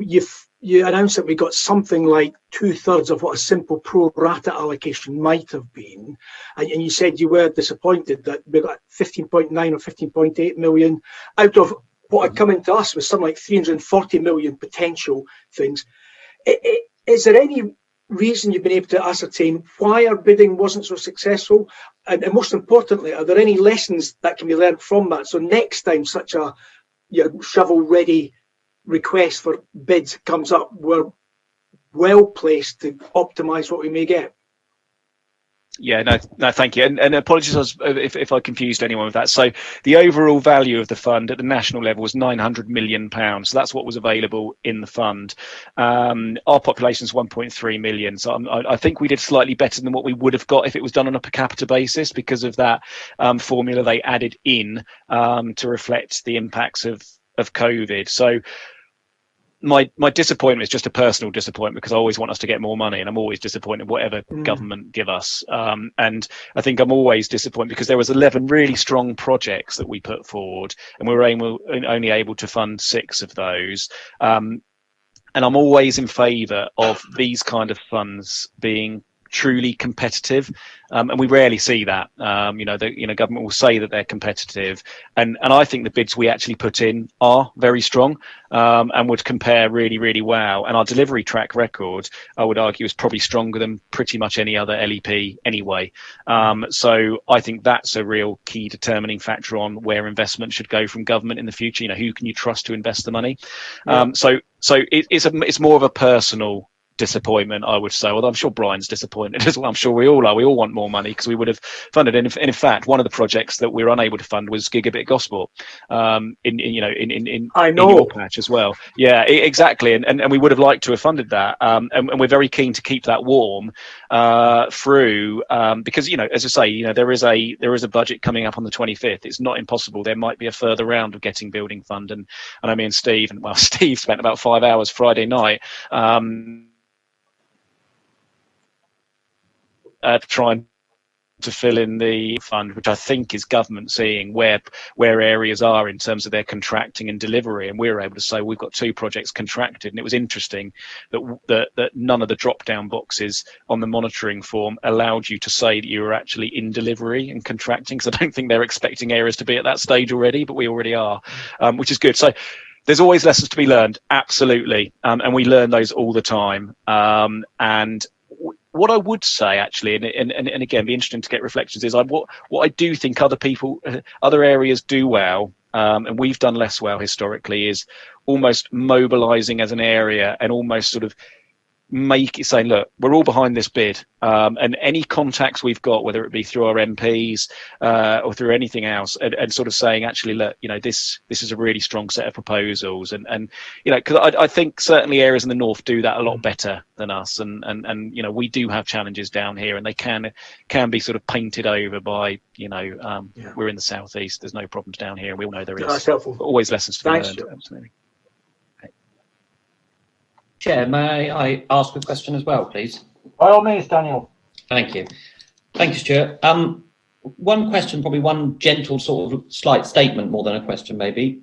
Speaker 5: you announced that we got something like 2/3 of what a simple pro rata allocation might have been. And you said you were disappointed that we got 15.9 or 15.8 million out of what had come into us was something like 340 million potential things. Is there any reason you've been able to ascertain why our bidding wasn't so successful? And most importantly, are there any lessons that can be learned from that? So next time such a shovel-ready request for bids comes up, we're well placed to optimise what we may get.
Speaker 7: Yeah, no, thank you. And apologies if I confused anyone with that. So the overall value of the fund at the national level was £900 million. So that's what was available in the fund. Our population is 1.3 million. So I think we did slightly better than what we would have got if it was done on a per capita basis because of that formula they added in to reflect the impacts of COVID. So my disappointment is just a personal disappointment because I always want us to get more money, and I'm always disappointed whatever government give us. And I think I'm always disappointed because there was 11 really strong projects that we put forward, and we were only able to fund 6 of those. And I'm always in favour of these kind of funds being truly competitive, and we rarely see that. Government will say that they're competitive, and I think the bids we actually put in are very strong and would compare really, really well. And our delivery track record, I would argue, is probably stronger than pretty much any other LEP anyway. So I think that's a real key determining factor on where investment should go from government in the future. Who can you trust to invest the money? So it's more of a personal disappointment, I would say, although I'm sure Brian's disappointed as well. I'm sure we all are. We all want more money because we would have funded it. And in fact, one of the projects that we were unable to fund was Gigabit Gospel in your patch as well. Yeah, exactly. And we would have liked to have funded that. And we're very keen to keep that warm through because, as I say, there is a budget coming up on the 25th. It's not impossible. There might be a further round of Getting Building Fund. And I know me and Steve, Steve spent about 5 hours Friday night trying to fill in the fund, which I think is government seeing where areas are in terms of their contracting and delivery. And we were able to say we've got 2 projects contracted. And it was interesting that none of the drop-down boxes on the monitoring form allowed you to say that you were actually in delivery and contracting, because I don't think they're expecting areas to be at that stage already, but we already are, which is good. So there's always lessons to be learned, absolutely. And we learn those all the time. And what I would say, actually, and again, be interesting to get reflections, is what I do think other areas do well, and we've done less well historically, is almost mobilising as an area and almost sort of saying, look, we're all behind this bid, and any contacts we've got, whether it be through our MPs or through anything else, and sort of saying, actually, look, this is a really strong set of proposals, and because I think certainly areas in the north do that a lot better than us, and we do have challenges down here, and they can be sort of painted over by we're in the southeast, there's no problems down here, and we all know there is.
Speaker 5: That's helpful.
Speaker 7: Always lessons to be learned.
Speaker 5: Stuart.
Speaker 7: Absolutely.
Speaker 8: Chair, may I ask a question as well, please?
Speaker 1: By all means, Daniel.
Speaker 8: Thank you. Thank you, Stuart. One question, probably one gentle sort of slight statement more than a question, maybe.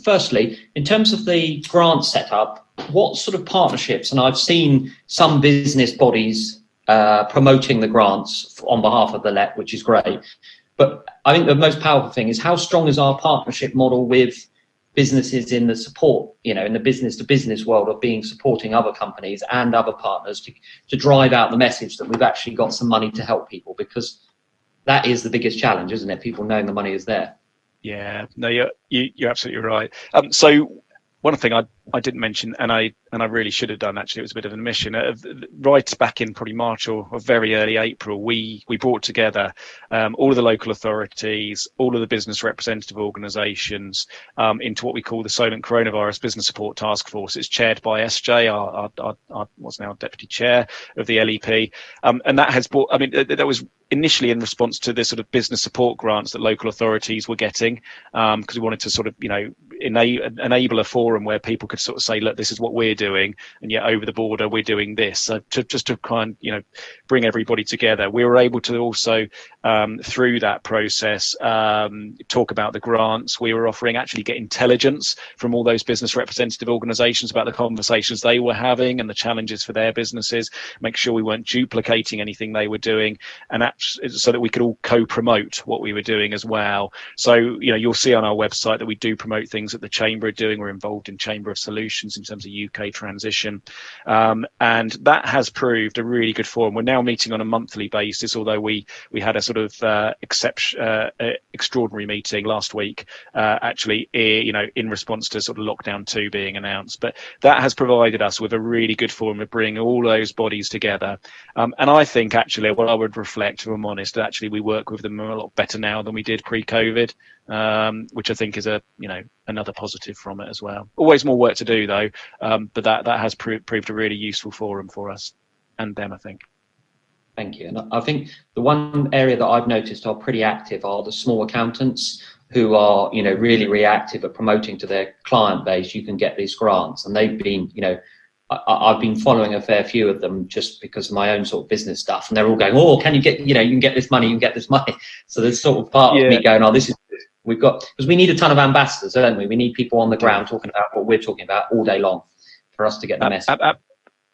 Speaker 8: Firstly, in terms of the grant setup, what sort of partnerships, and I've seen some business bodies promoting the grants on behalf of the LEP, which is great. But I think the most powerful thing is how strong is our partnership model with businesses in the support, in the business to business world of supporting other companies and other partners to drive out the message that we've actually got some money to help people, because that is the biggest challenge, isn't it? People knowing the money is there.
Speaker 7: Yeah, no, you're absolutely right. So one thing I didn't mention, and I really should have done, actually, it was a bit of an omission. Right back in probably March or very early April, we brought together all of the local authorities, all of the business representative organisations into what we call the Solent Coronavirus Business Support Task Force. It's chaired by SJ, our what's now deputy chair of the LEP, and that has brought. I mean, that was initially in response to the sort of business support grants that local authorities were getting, because we wanted to sort of enable a forum where people could could sort of say, look, this is what we're doing, and yet over the border we're doing this. So just to kind of, bring everybody together, we were able to also through that process talk about the grants we were offering, actually get intelligence from all those business representative organisations about the conversations they were having and the challenges for their businesses, make sure we weren't duplicating anything they were doing, and so that we could all co-promote what we were doing as well. So you'll see on our website that we do promote things that the Chamber are doing. We're involved in Chamber of Solutions in terms of UK transition, and that has proved a really good forum. We're now meeting on a monthly basis, although we had a sort of extraordinary meeting last week, actually, in response to sort of lockdown 2 being announced. But that has provided us with a really good forum to bring all those bodies together. And I think actually, what I would reflect, if I'm honest, actually we work with them a lot better now than we did pre-COVID, which I think is another positive from it as well. Always more work to do though, but that has proved a really useful forum for us and them, I think.
Speaker 8: Thank you. And I think the one area that I've noticed are pretty active are the small accountants who are, really reactive at promoting to their client base. You can get these grants, and they've been, I've been following a fair few of them just because of my own sort of business stuff, and they're all going, oh, can you get, you can get this money, you can get this money. So there's sort of part of me going, oh, this is, we've got, because we need a ton of ambassadors, don't we? We need people on the ground talking about what we're talking about all day long for us to get the message.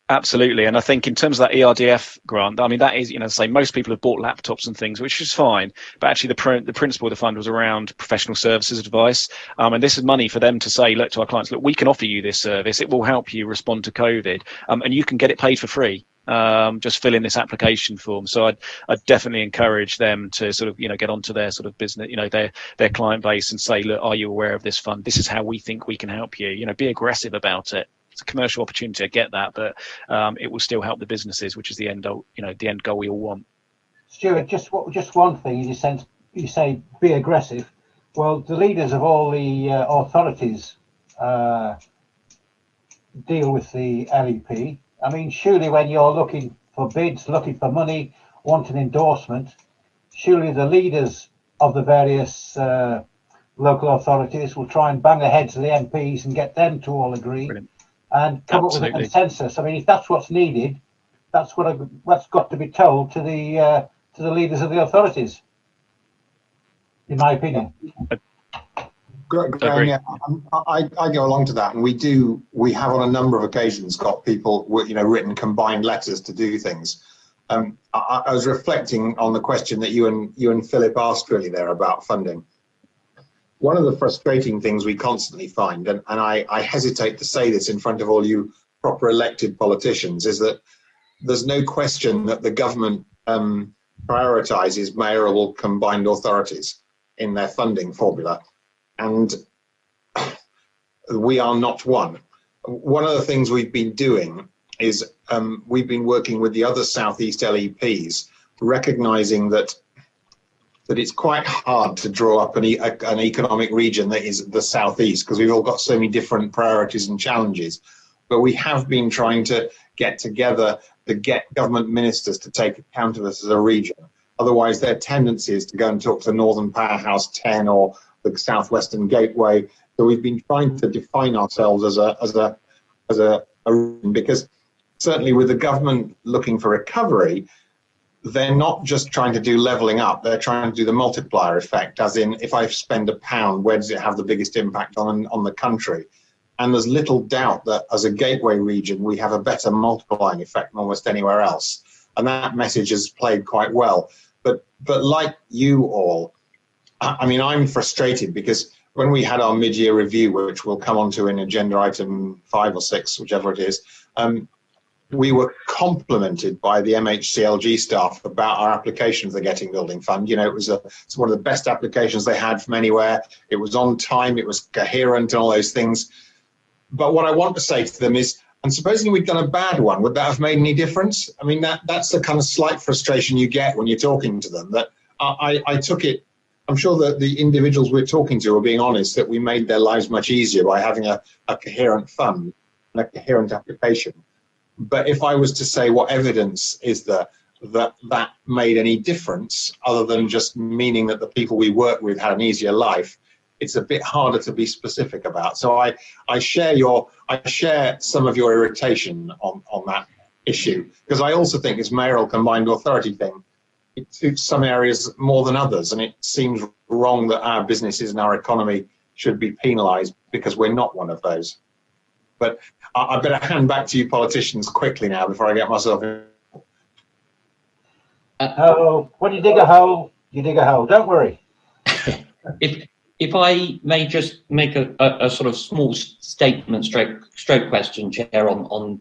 Speaker 7: Absolutely. And I think in terms of that ERDF grant, I mean, that is, say most people have bought laptops and things, which is fine. But actually the principle of the fund was around professional services advice. And this is money for them to say, look, to our clients, look, we can offer you this service. It will help you respond to COVID, and you can get it paid for free. Just fill in this application form. So I'd definitely encourage them to sort of, get onto their sort of business, their client base and say, look, are you aware of this fund? This is how we think we can help you. Be aggressive about it. It's a commercial opportunity, I get that, but it will still help the businesses, which is the end goal, the end goal we all want.
Speaker 1: Stuart, just one thing, you say be aggressive. Well, the leaders of all the authorities deal with the LEP. I mean, surely when you're looking for bids, looking for money, want an endorsement, surely the leaders of the various local authorities will try and bang the heads of the MPs and get them to all agree.
Speaker 7: Brilliant.
Speaker 1: And come up with a consensus. I mean, if that's what's needed, that's what's got to be told to the leaders of the authorities, in my opinion.
Speaker 3: Graham, yeah, I go along to that, and we have on a number of occasions got people, written combined letters to do things. I was reflecting on the question that you and Philip asked really there about funding. One of the frustrating things we constantly find, and I hesitate to say this in front of all you proper elected politicians, is that there's no question that the government prioritises mayoral combined authorities in their funding formula, and we are not one. One of the things we've been doing is we've been working with the other Southeast LEPs, recognising that it's quite hard to draw up an economic region that is the Southeast, because we've all got so many different priorities and challenges. But we have been trying to get together to get government ministers to take account of us as a region. Otherwise, their tendency is to go and talk to Northern Powerhouse 10 or the Southwestern Gateway. So we've been trying to define ourselves as a region, because certainly with the government looking for recovery, they're not just trying to do levelling up, they're trying to do the multiplier effect, as in, if I spend £1, where does it have the biggest impact on the country? And there's little doubt that as a gateway region, we have a better multiplying effect than almost anywhere else. And that message has played quite well. But like you all, I mean, I'm frustrated because when we had our mid-year review, which we'll come on to in agenda item 5 or 6, whichever it is, we were complimented by the MHCLG staff about our application for the Getting Building Fund. It's one of the best applications they had from anywhere. It was on time, it was coherent and all those things. But what I want to say to them is, and supposing we'd done a bad one, would that have made any difference? I mean, that's the kind of slight frustration you get when you're talking to them. That I took it, I'm sure that the individuals we're talking to are being honest, that we made their lives much easier by having a coherent fund and a coherent application. But if I was to say what evidence is that made any difference, other than just meaning that the people we work with had an easier life, it's a bit harder to be specific about. So I share some of your irritation on that issue, because I also think this mayoral combined authority thing, it suits some areas more than others, and it seems wrong that our businesses and our economy should be penalised because we're not one of those. But I better hand back to you politicians quickly now before I get myself in.
Speaker 1: Oh, when you dig a hole, you dig a hole. Don't worry.
Speaker 8: If I may just make a sort of small statement, stroke question, Chair, on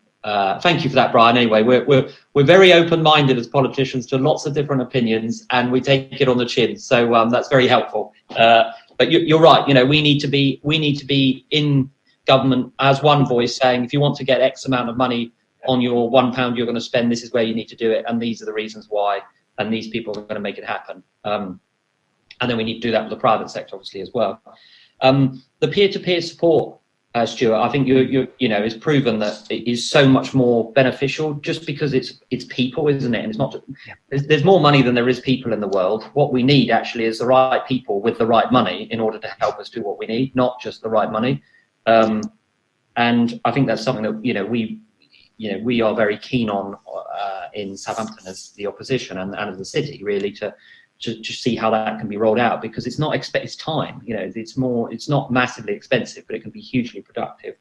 Speaker 8: thank you for that, Brian. Anyway, we're very open-minded as politicians to lots of different opinions, and we take it on the chin. So that's very helpful. But you're right. You know, we need to be in government as one voice, saying if you want to get X amount of money on your £1 you're going to spend, this is where you need to do it, and these are the reasons why, and these people are going to make it happen. And then we need to do that with the private sector, obviously, as well. The peer-to-peer support, Stuart, I think you know, is proven that it is so much more beneficial just because it's people, isn't it? And it's not. There's more money than there is people in the world. What we need actually is the right people with the right money in order to help us do what we need, not just the right money. And I think that's something that we are very keen on in Southampton as the opposition and as the city, really, to see how that can be rolled out, because it's not it's time, you know, it's not massively expensive, but it can be hugely productive.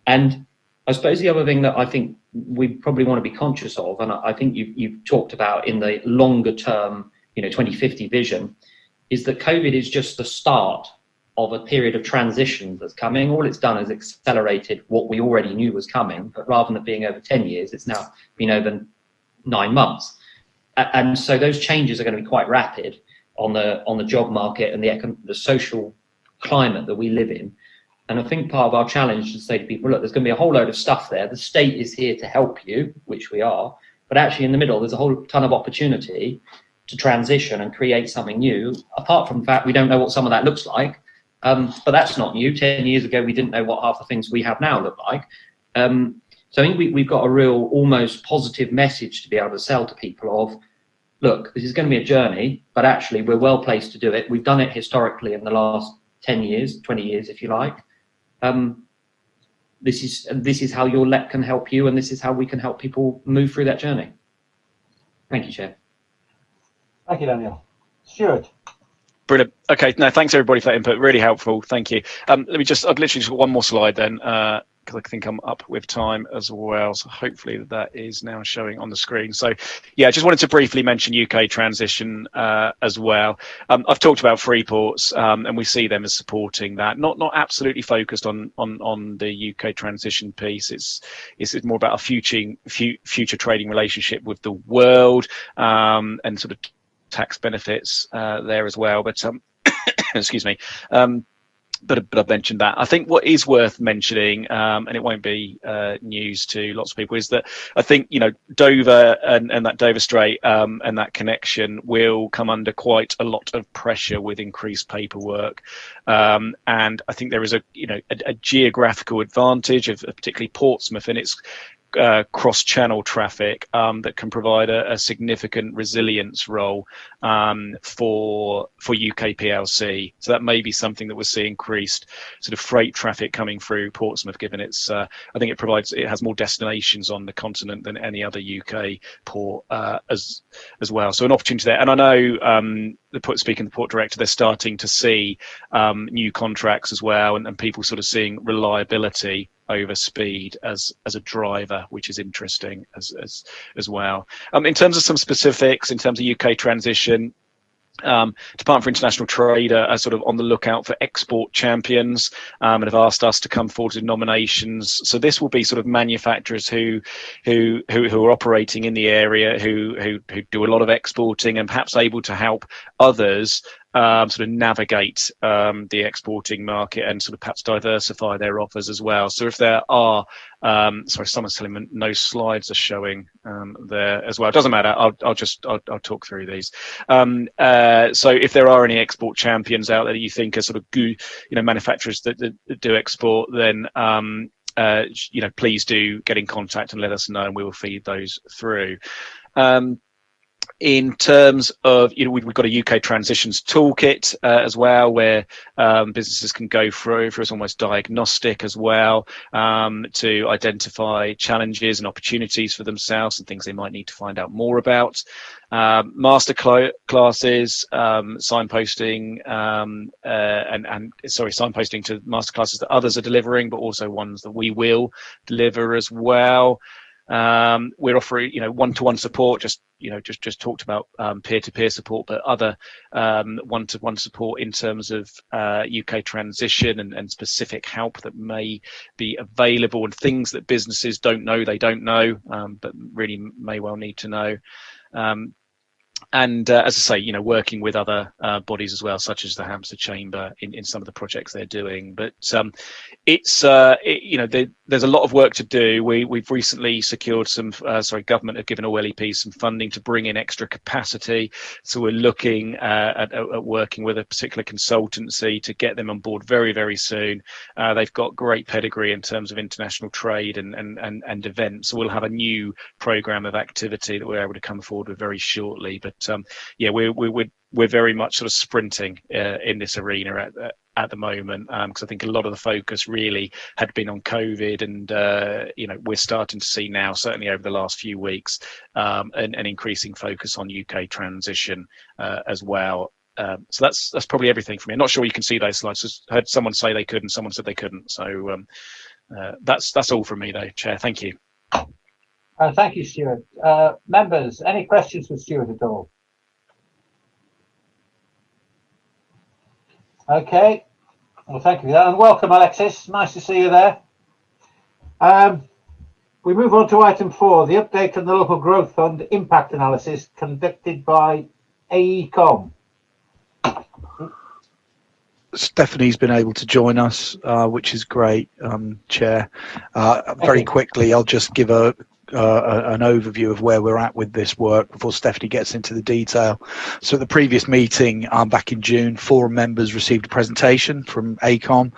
Speaker 8: And I suppose the other thing that I think we probably want to be conscious of, and I think you've talked about in the longer term, 2050 vision, is that COVID is just the start of a period of transition that's coming. All it's done is accelerated what we already knew was coming, but rather than it being over 10 years, it's now been over 9 months. And so those changes are going to be quite rapid on the job market and the social climate that we live in. And I think part of our challenge is to say to people, look, there's going to be a whole load of stuff there. The state is here to help you, which we are, but actually in the middle, there's a whole ton of opportunity to transition and create something new. Apart from the fact we don't know what some of that looks like, but that's not new. 10 years ago, we didn't know what half the things we have now look like. So I think we've got a real almost positive message to be able to sell to people of, look, this is going to be a journey, but actually we're well placed to do it. We've done it historically in the last 10 years, 20 years, if you like. This is how your LEP can help you, and this is how we can help people move through that journey. Thank you, Chair. Thank
Speaker 1: you, Daniel. Stuart.
Speaker 7: Brilliant. Okay, no, thanks everybody for that input. Really helpful. Thank you. I've literally just got one more slide then, because I think I'm up with time as well. So hopefully that is now showing on the screen. So yeah, I just wanted to briefly mention UK transition as well. I've talked about free ports, and we see them as supporting that. Not absolutely focused on the UK transition piece. It's more about a future trading relationship with the world, and sort of tax benefits there as well, but excuse me, but I've mentioned that. I think what is worth mentioning, and it won't be news to lots of people, is that I think Dover and that Dover Strait and that connection will come under quite a lot of pressure with increased paperwork, and I think there is a geographical advantage of particularly Portsmouth and its cross-channel traffic that can provide a significant resilience role for UK PLC. So that may be something that we'll see increased sort of freight traffic coming through Portsmouth, given I think it has more destinations on the continent than any other UK port as well. So an opportunity there. And I know speaking to the port director, they're starting to see new contracts as well, and people sort of seeing reliability over speed as a driver, which is interesting as well. In terms of some specifics, in terms of UK transition, Department for International Trade are sort of on the lookout for export champions, and have asked us to come forward with nominations. So this will be sort of manufacturers who are operating in the area, who do a lot of exporting and perhaps able to help others sort of navigate the exporting market and sort of perhaps diversify their offers as well. So if there are, sorry, someone's telling me no slides are showing there as well. It doesn't matter. I'll talk through these. So if there are any export champions out there that you think are sort of good, manufacturers that do export, then please do get in contact and let us know, and we will feed those through. in terms of, we've got a UK transitions toolkit as well, where businesses can go through it's almost diagnostic as well, to identify challenges and opportunities for themselves and things they might need to find out more about. Master classes, signposting, signposting to master classes that others are delivering, but also ones that we will deliver as well. We're offering, one-to-one support, just talked about peer-to-peer support, but other one-to-one support in terms of UK transition and specific help that may be available, and things that businesses don't know, but really may well need to know. And as I say, working with other bodies as well, such as the Hampshire Chamber in some of the projects they're doing. But there's a lot of work to do. We've recently secured government have given all LEPs some funding to bring in extra capacity. So we're looking at working with a particular consultancy to get them on board very, very soon. They've got great pedigree in terms of international trade and events. So we'll have a new programme of activity that we're able to come forward with very shortly. But we're very much sort of sprinting in this arena at the moment, because I think a lot of the focus really had been on COVID, and we're starting to see now, certainly over the last few weeks, an increasing focus on UK transition as well. So that's probably everything for me. I'm not sure you can see those slides. Just heard someone say they could, and someone said they couldn't. So that's all from me, though, Chair. Thank you.
Speaker 1: Thank you, Stuart. Members, any questions for Stuart at all? Okay. Well, thank you for that, and welcome, Alexis. Nice to see you there. We move on to item 4, the update on the Local Growth Fund impact analysis conducted by AECOM.
Speaker 9: Stephanie's been able to join us, which is great, Chair. Very quickly, I'll just give an overview of where we're at with this work before Stephanie gets into the detail. So at the previous meeting back in June, 4 members received a presentation from AECOM,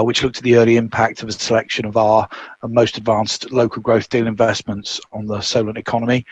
Speaker 9: which looked at the early impact of a selection of our most advanced local growth deal investments on the Solent economy.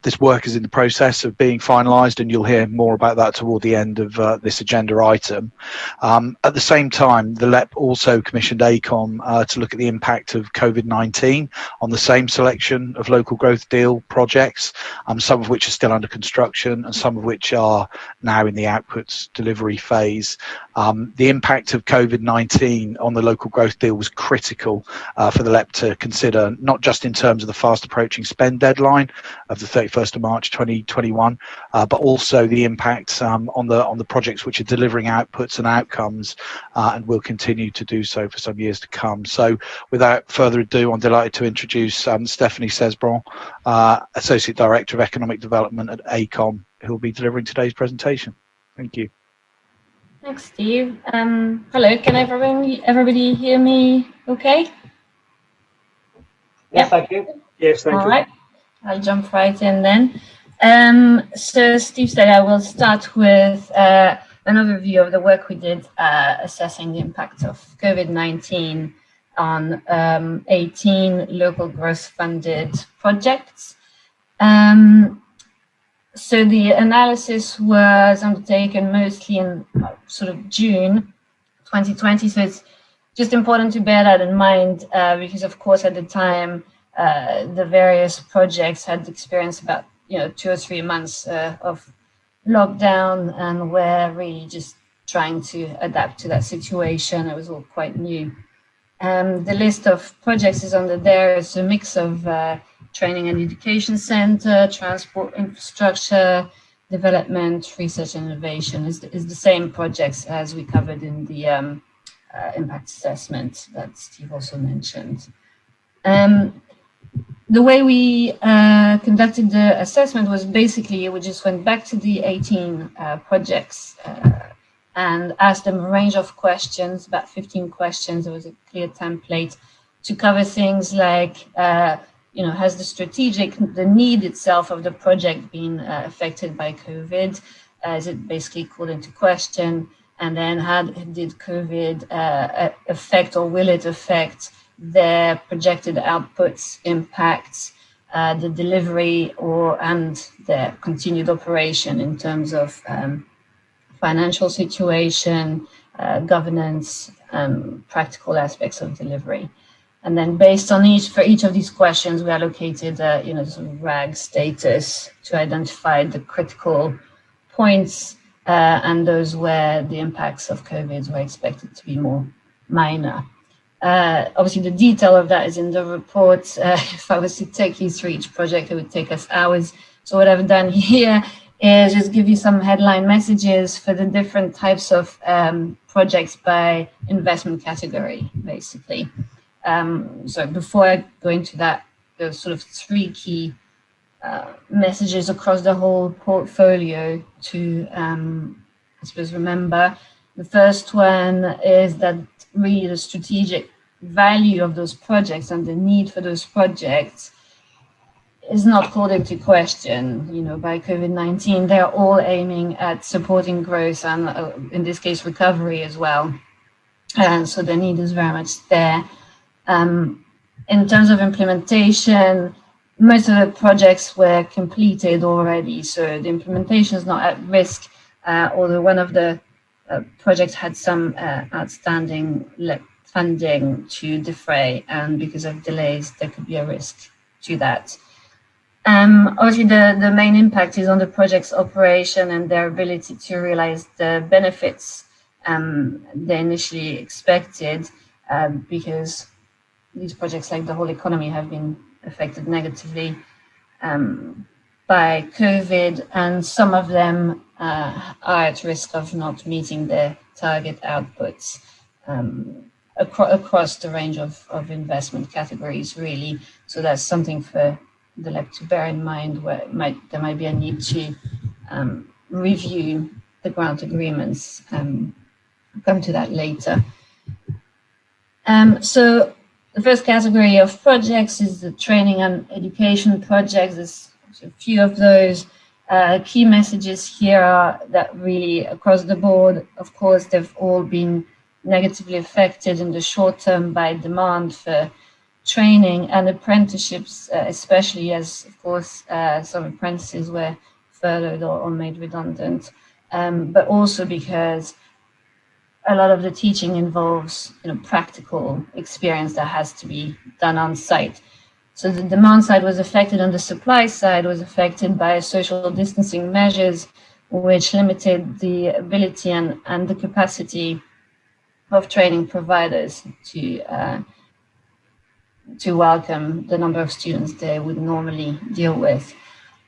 Speaker 9: This work is in the process of being finalised, and you'll hear more about that toward the end of this agenda item. At the same time, the LEP also commissioned AECOM to look at the impact of COVID-19 on the same selection of local growth deal projects, some of which are still under construction and some of which are now in the outputs delivery phase. The impact of COVID-19 on the local growth deal was critical for the LEP to consider, not just in terms of the fast approaching spend deadline of the 31st of March 2021, but also the impact on the projects which are delivering outputs and outcomes, and will continue to do so for some years to come. So without further ado, I'm delighted to introduce Stephanie Cesbron, Associate Director of Economic Development at AECOM, who will be delivering today's presentation. Thank you.
Speaker 10: Thanks, Steve. Hello, can everybody hear me okay?
Speaker 1: Yes, thank you.
Speaker 5: Yes, thank you.
Speaker 10: All right, I'll jump right in then. So Steve said I will start with an overview of the work we did assessing the impact of COVID-19 on 18 local growth funded projects. So the analysis was undertaken mostly in sort of June 2020. So it's just important to bear that in mind, because of course at the time the various projects had experienced about 2 or 3 months of lockdown, and we're really just trying to adapt to that situation. It was all quite new. The list of projects is under there. It's a mix of training and education center, transport infrastructure, development, research and innovation. Is the same projects as we covered in the impact assessment that Steve also mentioned. The way we conducted the assessment was basically we just went back to the 18 projects and asked them a range of questions, about 15 questions. There was a clear template to cover things like, has the need itself of the project been affected by COVID? Is it basically called into question? And then how did COVID affect, or will it affect, their projected outputs, impacts, the delivery and the continued operation in terms of financial situation, governance, practical aspects of delivery. And then based on for each of these questions, we allocated sort of RAG status to identify the critical points and those where the impacts of COVID were expected to be more minor. Obviously, the detail of that is in the report. If I was to take you through each project, it would take us hours. So what I've done here is just give you some headline messages for the different types of projects by investment category, basically. So before I go into that, there's sort of three key messages across the whole portfolio to, I suppose, remember. The first one is that really the strategic value of those projects and the need for those projects is not called into question, by COVID-19. They're all aiming at supporting growth and, in this case, recovery as well. And so the need is very much there. In terms of implementation, most of the projects were completed already, so the implementation is not at risk, although one of the projects had some outstanding funding to defray, and because of delays, there could be a risk to that. Obviously, the main impact is on the project's operation and their ability to realize the benefits they initially expected, because these projects, like the whole economy, have been affected negatively by COVID, and some of them are at risk of not meeting their target outputs across the range of investment categories, really. So that's something for the LEP to bear in mind, where there might be a need to review the grant agreements. I'll come to that later. So the first category of projects is the training and education projects. There's a few of those. Key messages here are that really across the board, of course, they've all been negatively affected in the short term by demand for training and apprenticeships, especially as, of course, some apprentices were furloughed or made redundant, but also because a lot of the teaching involves practical experience that has to be done on site. So the demand side was affected, and the supply side was affected by social distancing measures, which limited the ability and the capacity of training providers to welcome the number of students they would normally deal with.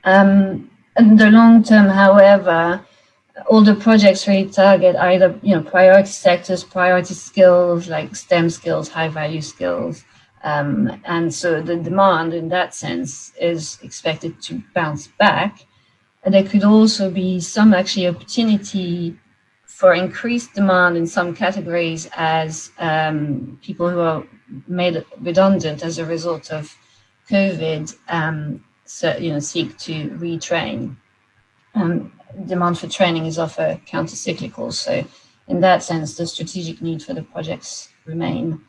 Speaker 10: In the long term, however, all the projects really target either priority sectors, priority skills like STEM skills, high value skills, and so the demand in that sense is expected to bounce back. And there could also be some actually opportunity for increased demand in some categories as people who are made redundant as a result of COVID seek to retrain. Demand for training is often counter-cyclical, so in that sense, the strategic need for the projects remain.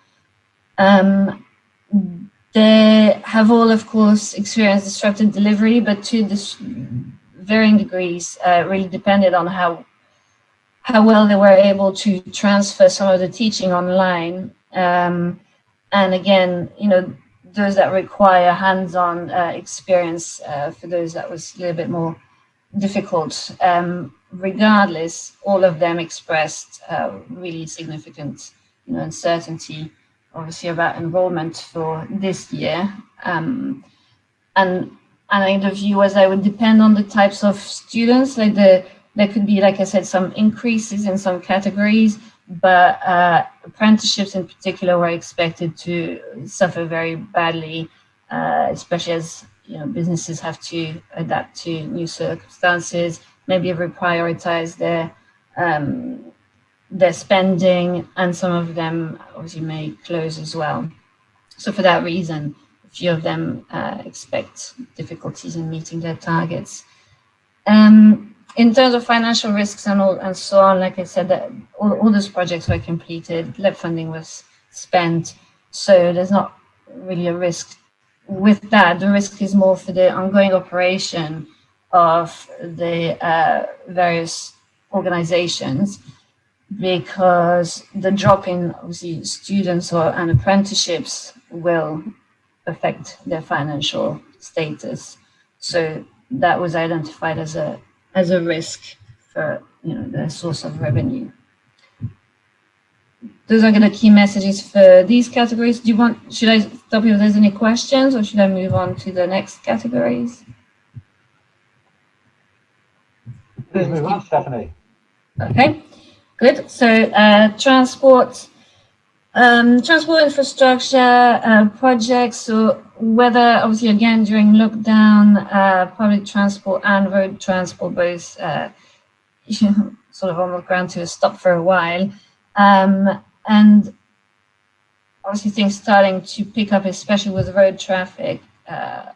Speaker 10: They have all, of course, experienced disrupted delivery, but to this varying degrees, really depended on how well they were able to transfer some of the teaching online. And again, those that require hands-on experience, for those that was a little bit more difficult. Regardless, all of them expressed really significant uncertainty, obviously, about enrollment for this year. And the view was that it would depend on the types of students. Like there could be, like I said, some increases in some categories, but apprenticeships in particular were expected to suffer very badly, especially as businesses have to adapt to new circumstances, maybe reprioritize their spending, and some of them obviously may close as well. So for that reason, a few of them expect difficulties in meeting their targets. In terms of financial risks and so on, like I said, that all those projects were completed, LEP funding was spent, so there's not really a risk with that, the risk is more for the ongoing operation of the various organizations, because the drop in obviously students and apprenticeships will affect their financial status. So that was identified as a risk for the source of revenue. Those are the key messages for these categories. Should I stop you if there's any questions, or should I move on to the next categories?
Speaker 1: Please move on, Stephanie.
Speaker 10: Okay, good. So transport infrastructure projects. So whether obviously again during lockdown, public transport and road transport both sort of almost ground to a stop for a while, and obviously things starting to pick up, especially with road traffic a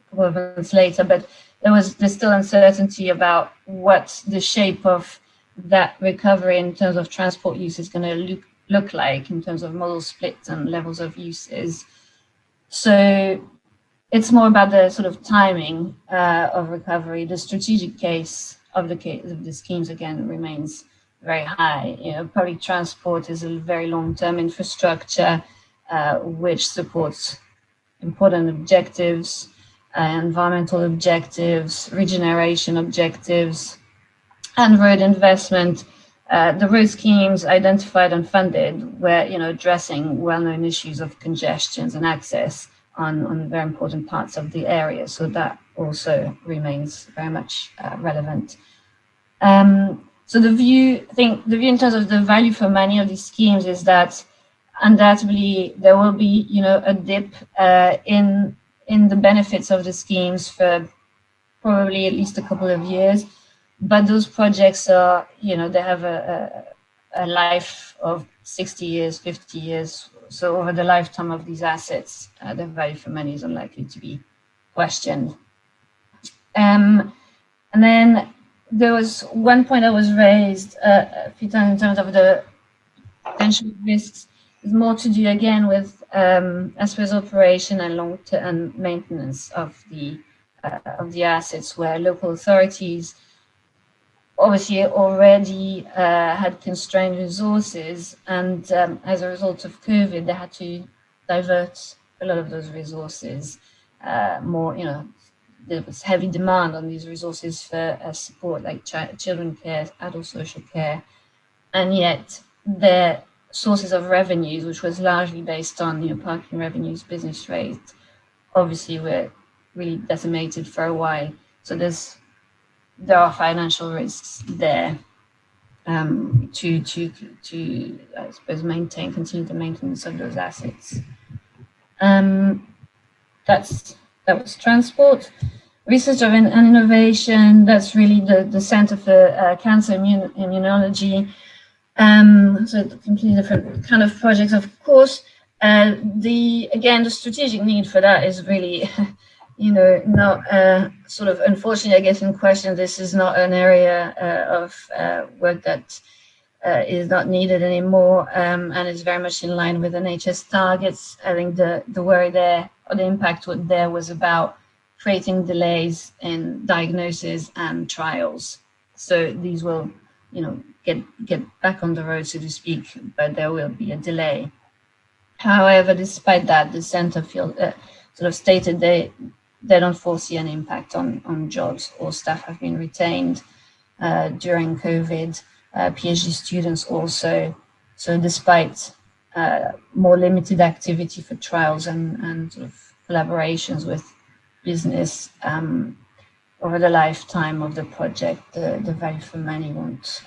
Speaker 10: couple of months later. But there's still uncertainty about what the shape of that recovery in terms of transport use is going to look like in terms of modal splits and levels of uses. So it's more about the sort of timing of recovery. The strategic case of the schemes again remains very high. Public transport is a very long-term infrastructure which supports important objectives, environmental objectives, regeneration objectives, and road investment. The road schemes identified and funded were, addressing well-known issues of congestions and access on very important parts of the area. So that also remains very much relevant. So the view in terms of the value for money of these schemes is that undoubtedly there will be, a dip in the benefits of the schemes for probably at least a couple of years. But those projects are, they have a life of 60 years, 50 years. So over the lifetime of these assets, the value for money is unlikely to be questioned. And then there was one point that was raised a few times in terms of the potential risks. It's more to do again with, I suppose, operation and long-term maintenance of the assets, where local authorities obviously already had constrained resources, and as a result of COVID, they had to divert a lot of those resources. There was heavy demand on these resources for support, like children care, adult social care, and yet their sources of revenues, which was largely based on parking revenues, business rates, obviously were really decimated for a while. So there are financial risks there to I suppose continue the maintenance of those assets. That was transport. Research and innovation, that's really the Center for Cancer Immunology. So completely different kind of projects, of course. The strategic need for that is really not sort of, unfortunately, I guess, in question. This is not an area of work that is not needed anymore, and is very much in line with NHS targets. I think the worry there, or the impact there, was about creating delays in diagnosis and trials. So these will, get back on the road, so to speak, but there will be a delay. However, despite that, the centre sort of stated they don't foresee an impact on jobs. All staff have been retained during COVID, PhD students also. So despite more limited activity for trials and sort of collaborations with business over the lifetime of the project, the value for money won't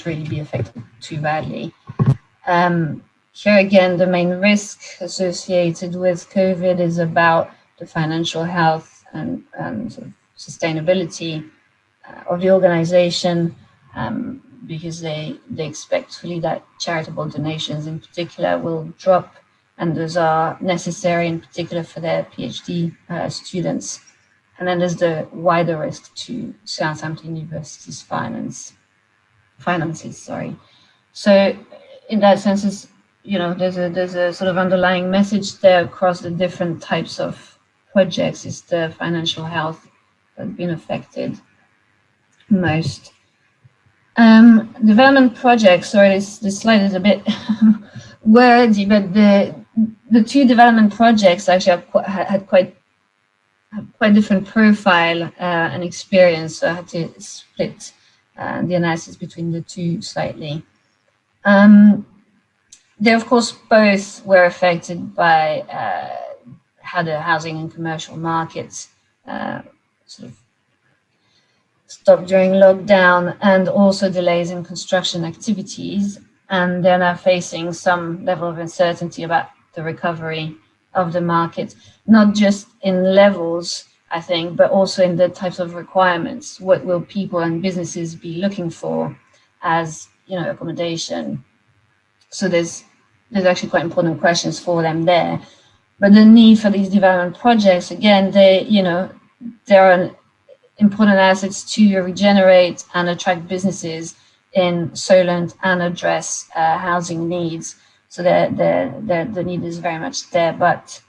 Speaker 10: really be affected too badly. Here again, the main risk associated with COVID is about the financial health and sort of sustainability of the organization, because they expect really that charitable donations in particular will drop, and those are necessary in particular for their PhD students. And then there's the wider risk to Southampton University's finances. So in that sense, there's a sort of underlying message there across the different types of projects. Is the financial health that's been affected most. Development projects. Sorry, this slide is a bit wordy, but the two development projects actually had quite different profile and experience. So I had to split the analysis between the two slightly. They, of course, both were affected by how the housing and commercial markets sort of stopped during lockdown, and also delays in construction activities. And they're now facing some level of uncertainty about the recovery of the market, not just in levels, I think, but also in the types of requirements. What will people and businesses be looking for as, accommodation? So there's actually quite important questions for them there. But the need for these development projects, again, they're important assets to regenerate and attract businesses in Solent and address housing needs. So the need is very much there, but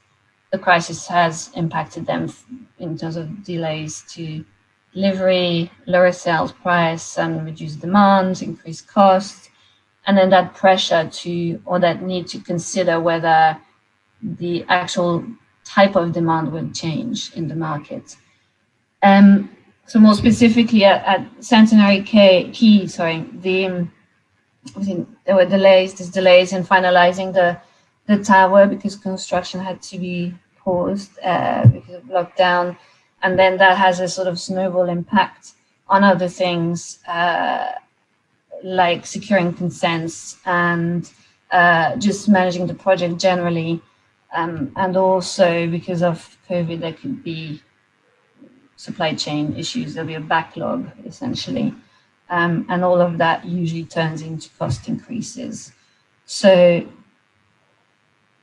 Speaker 10: the crisis has impacted them in terms of delays to delivery, lower sales price, and reduced demand, increased costs, and then that pressure or that need to consider whether the actual type of demand will change in the market. So more specifically at Centenary Quay, there were delays in finalizing the tower because construction had to be paused because of lockdown. And then that has a sort of snowball impact on other things like securing consents and just managing the project generally. And also because of COVID, there could be supply chain issues. There'll be a backlog essentially. And all of that usually turns into cost increases. So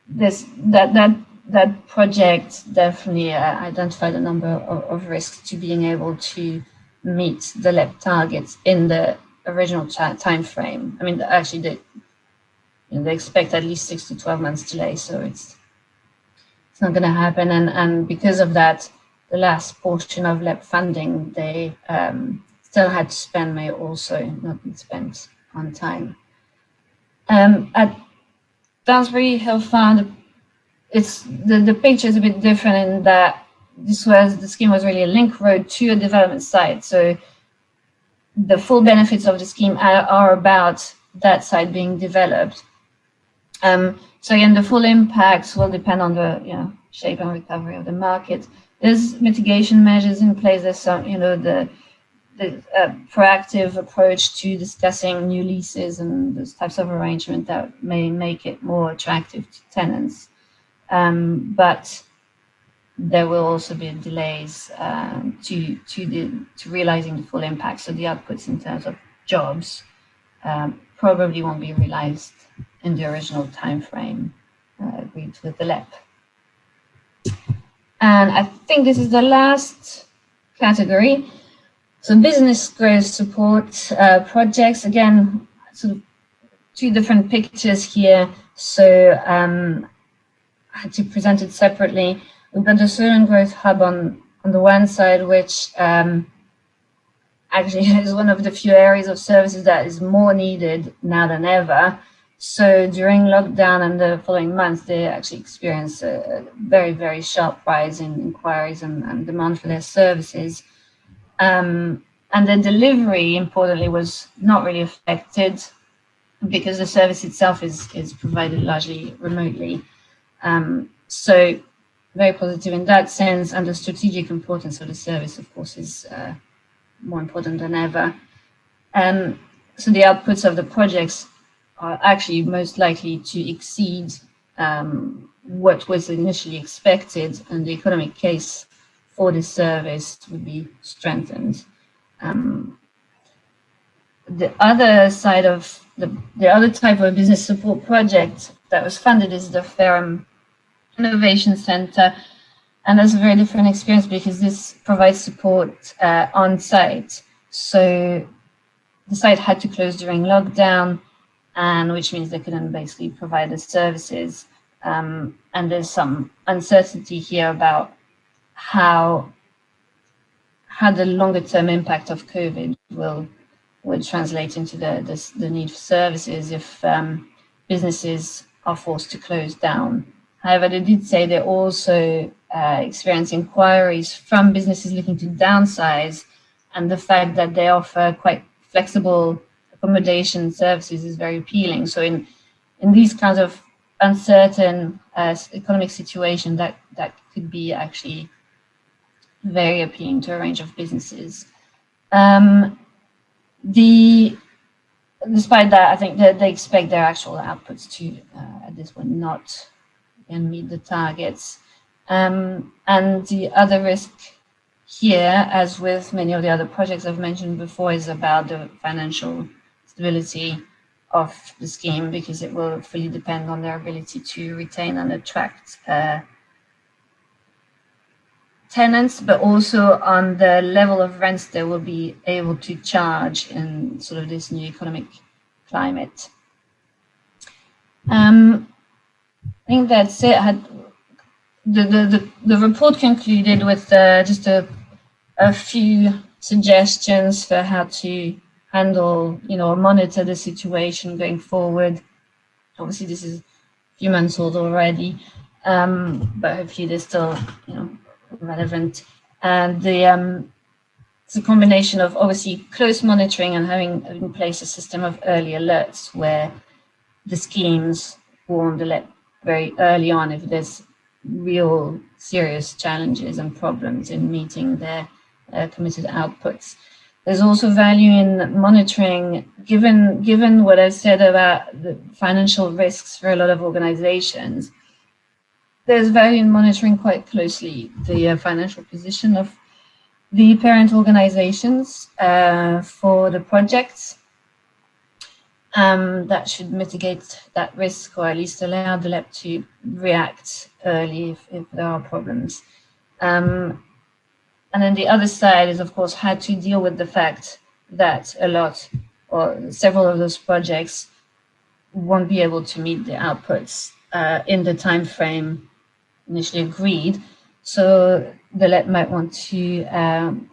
Speaker 10: that project definitely identified a number of risks to being able to meet the LEP targets in the original time frame. I mean, actually, they expect at least 6 to 12 months delay, so it's not going to happen. And because of that, the last portion of LEP funding they still had to spend may also not be spent on time. At Downsbury Hill Farm, the picture is a bit different in that the scheme was really a link road to a development site. So the full benefits of the scheme are about that site being developed. So again, the full impacts will depend on the shape and recovery of the market. There's mitigation measures in place. There's some, the proactive approach to discussing new leases and those types of arrangement that may make it more attractive to tenants. But there will also be delays to realizing the full impact. So the outputs in terms of jobs probably won't be realized in the original time frame agreed with the LEP. And I think this is the last category. So business growth support projects, again, sort of two different pictures here. So I had to present it separately. We've got the Solent Growth Hub on the one side, which actually is one of the few areas of services that is more needed now than ever. So during lockdown and the following months, they actually experienced a very, very sharp rise in inquiries and demand for their services. And the delivery, importantly, was not really affected because the service itself is provided largely remotely. So very positive in that sense, and the strategic importance of the service, of course, is more important than ever. So the outputs of the projects are actually most likely to exceed what was initially expected, and the economic case for this service would be strengthened. The other side of the other type of business support project that was funded is the Ferrum Innovation Center, and that's a very different experience because this provides support on site. So the site had to close during lockdown, and which means they couldn't basically provide the services. And there's some uncertainty here about how the longer term impact of COVID will translate into the need for services if businesses are forced to close down. However, they did say they also experience inquiries from businesses looking to downsize, and the fact that they offer quite flexible accommodation services is very appealing. So in these kinds of uncertain economic situation, that could be actually very appealing to a range of businesses. Despite that, I think that they expect their actual outputs to, at this point, not meet the targets. And the other risk here, as with many of the other projects I've mentioned before, is about the financial stability of the scheme, because it will fully depend on their ability to retain and attract tenants, but also on the level of rents they will be able to charge in sort of this new economic climate. I think that's it. The report concluded with just a few suggestions for how to handle, or monitor the situation going forward. Obviously, this is a few months old already, but hopefully they're still, relevant. And it's a combination of obviously close monitoring and having in place a system of early alerts where the schemes warn the let very early on if there's real serious challenges and problems in meeting their committed outputs. There's also value in monitoring, given what I said about the financial risks for a lot of organizations. There's value in monitoring quite closely the financial position of the parent organizations for the projects. That should mitigate that risk, or at least allow the LEP to react early if there are problems. And then the other side is, of course, how to deal with the fact that a lot or several of those projects won't be able to meet the outputs in the time frame initially agreed. So the LEP might want to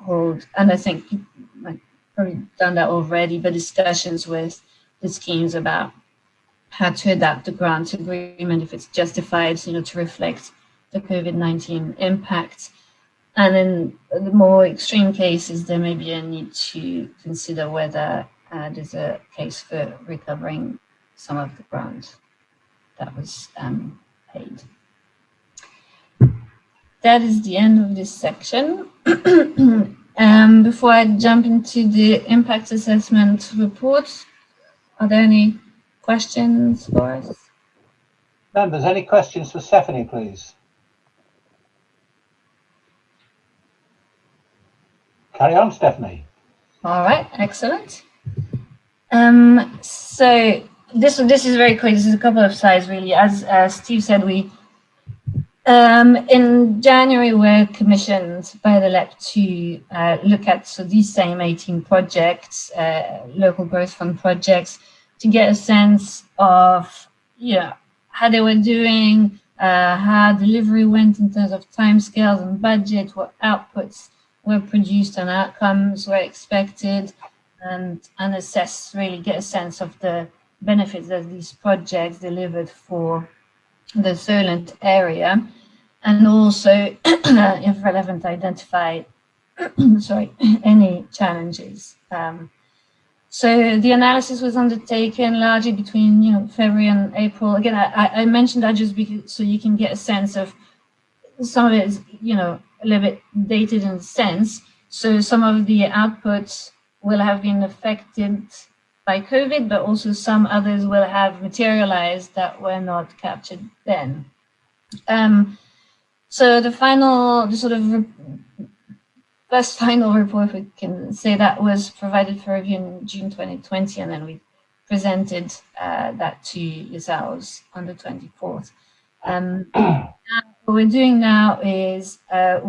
Speaker 10: hold, and I think you might probably done that already, but discussions with the schemes about how to adapt the grant agreement if it's justified, to reflect the COVID-19 impact. And in the more extreme cases, there may be a need to consider whether there's a case for recovering some of the grant that was paid. That is the end of this section. Before I jump into the impact assessment report, are there any questions for us?
Speaker 1: Members, any questions for Stephanie, please? Carry on, Stephanie.
Speaker 10: All right, excellent. So this is very quick. This is a couple of slides, really. As Steve said, we in January we're commissioned by the LEP to look at these same 18 projects, local growth fund projects, to get a sense of how they were doing, how delivery went in terms of timescales and budget, what outputs were produced and outcomes were expected, and assess, really get a sense of the benefits that these projects delivered for the Solent area, and also, if relevant, identify any challenges. So the analysis was undertaken largely between February and April. Again, I mentioned that just because so you can get a sense of some of it is a little bit dated in a sense. So some of the outputs will have been affected by COVID, but also some others will have materialized that were not captured then. So the first final report, we can say, that was provided for review in June 2020, and then we presented that to yourselves on the 24th. What we're doing now is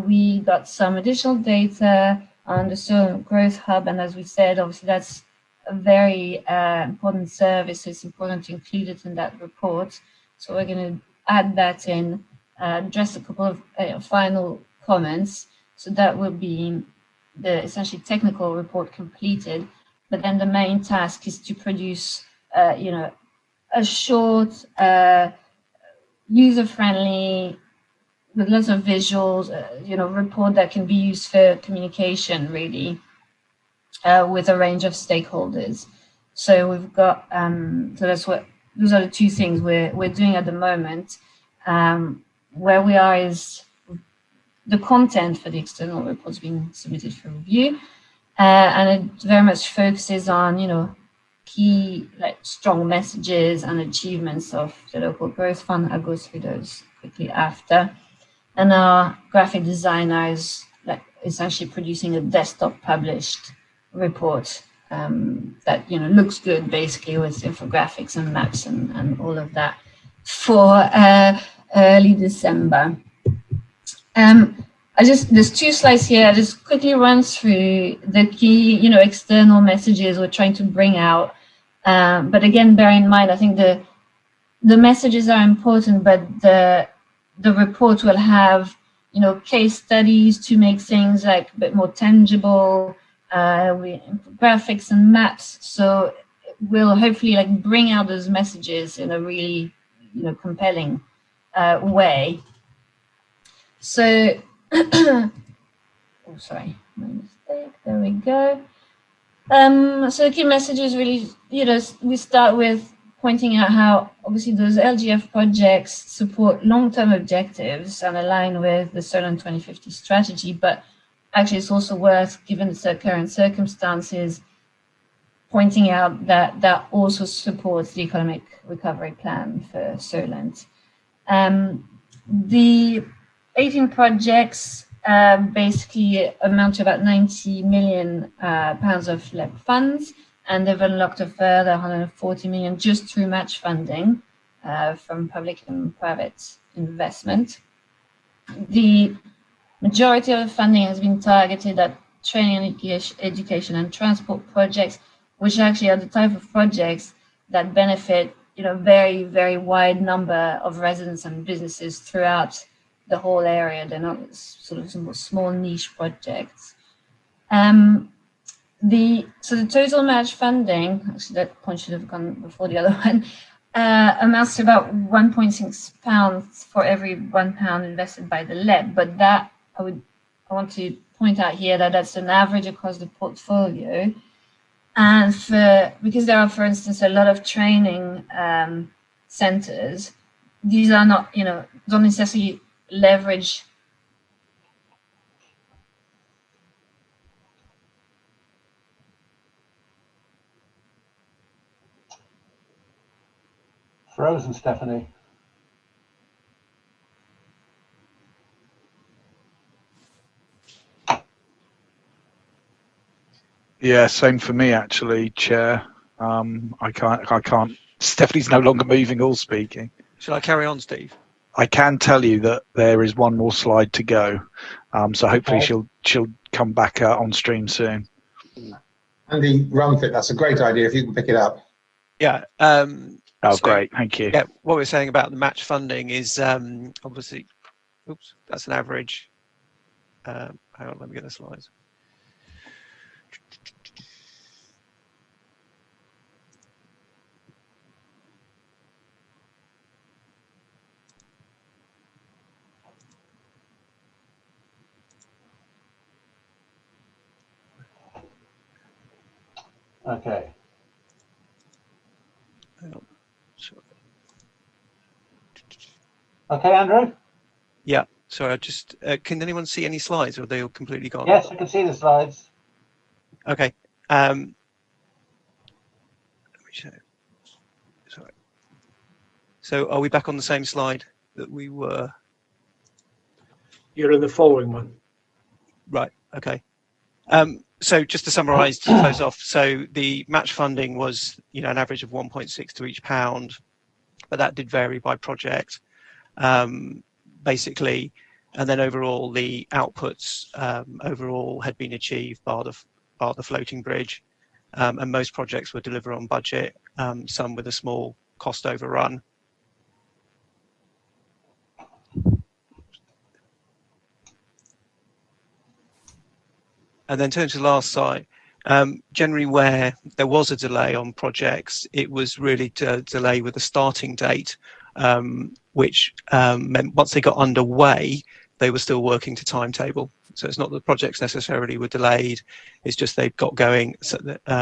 Speaker 10: we got some additional data on the Solent Growth Hub, and as we said, obviously that's a very important service. It's important to include it in that report. So we're going to add that in, just a couple of final comments. So that will be the essentially technical report completed. But then the main task is to produce, a short, user-friendly, with lots of visuals, report that can be used for communication, really, with a range of stakeholders. So we've got, those are the two things we're doing at the moment. Where we are is the content for the external reports being submitted for review, and it very much focuses on, key, strong messages and achievements of the local growth fund. I'll go through those quickly after. And our graphic designer is essentially producing a desktop published report that looks good, basically, with infographics and maps and all of that for early December. There's two slides here. I just quickly run through the key external messages we're trying to bring out. But again, bear in mind, I think the messages are important, but the report will have case studies to make things a bit more tangible, with graphics and maps. So we'll hopefully bring out those messages in a really compelling way. So oh, sorry, my mistake. There we go. So the key messages really, we start with pointing out how obviously those LGF projects support long-term objectives and align with the Solent 2050 strategy, but actually it's also worth, given the current circumstances, pointing out that that also supports the economic recovery plan for Solent. The 18 projects basically amount to about 90 million pounds of LEP funds, and they've unlocked a further 140 million just through match funding from public and private investment. The majority of the funding has been targeted at training and education and transport projects, which actually are the type of projects that benefit very, very wide number of residents and businesses throughout the whole area. They're not sort of small niche projects. The total match funding, actually that point should have gone before the other one, amounts to about £1.6 for every £1 invested by the LEP. But that I want to point out here that that's an average across the portfolio. And because there are, for instance, a lot of training centres, these are not, don't necessarily leverage.
Speaker 1: Frozen, Stephanie.
Speaker 9: Yeah, same for me actually, Chair. I can't. Stephanie's no longer moving or speaking.
Speaker 11: Shall I carry on, Steve?
Speaker 9: I can tell you that there is one more slide to go, so hopefully she'll come back on stream soon.
Speaker 3: Andy, run fit. That's a great idea if you can pick it up.
Speaker 11: Yeah.
Speaker 9: Great, thank you.
Speaker 11: Yeah, what we're saying about the match funding is obviously, oops, that's an average. Hang on, let me get the slides.
Speaker 1: Okay. Okay, Andrew?
Speaker 11: Yeah, sorry, I just, can anyone see any slides, or are they all completely gone?
Speaker 1: Yes, I can see the slides.
Speaker 11: Okay. Let me show. Sorry. So are we back on the same slide that we were?
Speaker 5: You're in the following one.
Speaker 11: Right, okay. So just to summarise to close off, so the match funding was, an average of 1.6 to each pound, but that did vary by project, basically. And then overall, the outputs overall had been achieved bar the floating bridge. and most projects were delivered on budget, some with a small cost overrun. And then turning to the last slide, generally where there was a delay on projects, it was really a delay with the starting date, which meant once they got underway, they were still working to timetable. So it's not that projects necessarily were delayed, it's just they got going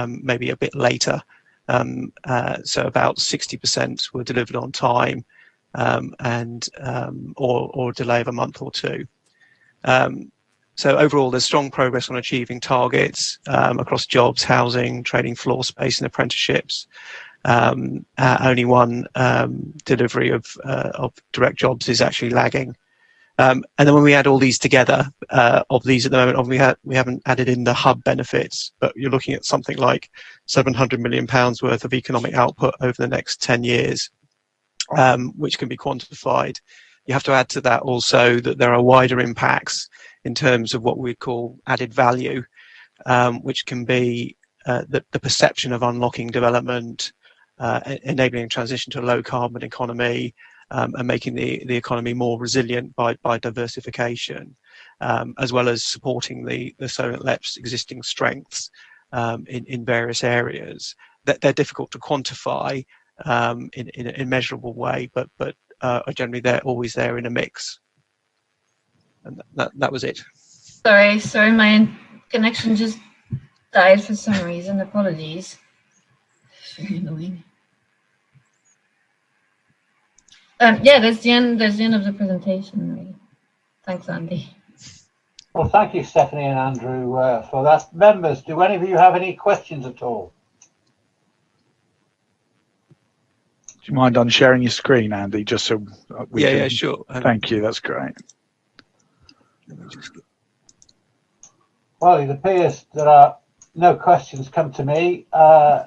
Speaker 11: maybe a bit later. So about 60% were delivered on time, or a delay of a month or two. So overall, there's strong progress on achieving targets across jobs, housing, trading floor space and apprenticeships. Only one delivery of direct jobs is actually lagging. And then when we add all these together, of these at the moment, we haven't added in the hub benefits, but you're looking at something like £700 million worth of economic output over the next 10 years, which can be quantified. You have to add to that also that there are wider impacts in terms of what we call added value, which can be the perception of unlocking development, enabling transition to a low carbon economy, and making the economy more resilient by diversification, as well as supporting the Solent LEP's existing strengths in various areas. That they're difficult to quantify in a measurable way, but generally they're always there in a mix. And that was it.
Speaker 10: Sorry, my connection just died for some reason. Apologies. Very annoying. Yeah, that's the end. That's the end of the presentation. Really. Thanks, Andy.
Speaker 1: Well, thank you, Stephanie and Andrew, for that. Members, do any of you have any questions at all?
Speaker 9: Do you mind unsharing your screen, Andy, just so we can...
Speaker 11: Yeah, sure.
Speaker 9: Thank you, that's great.
Speaker 1: Well, it appears there are no questions come to me.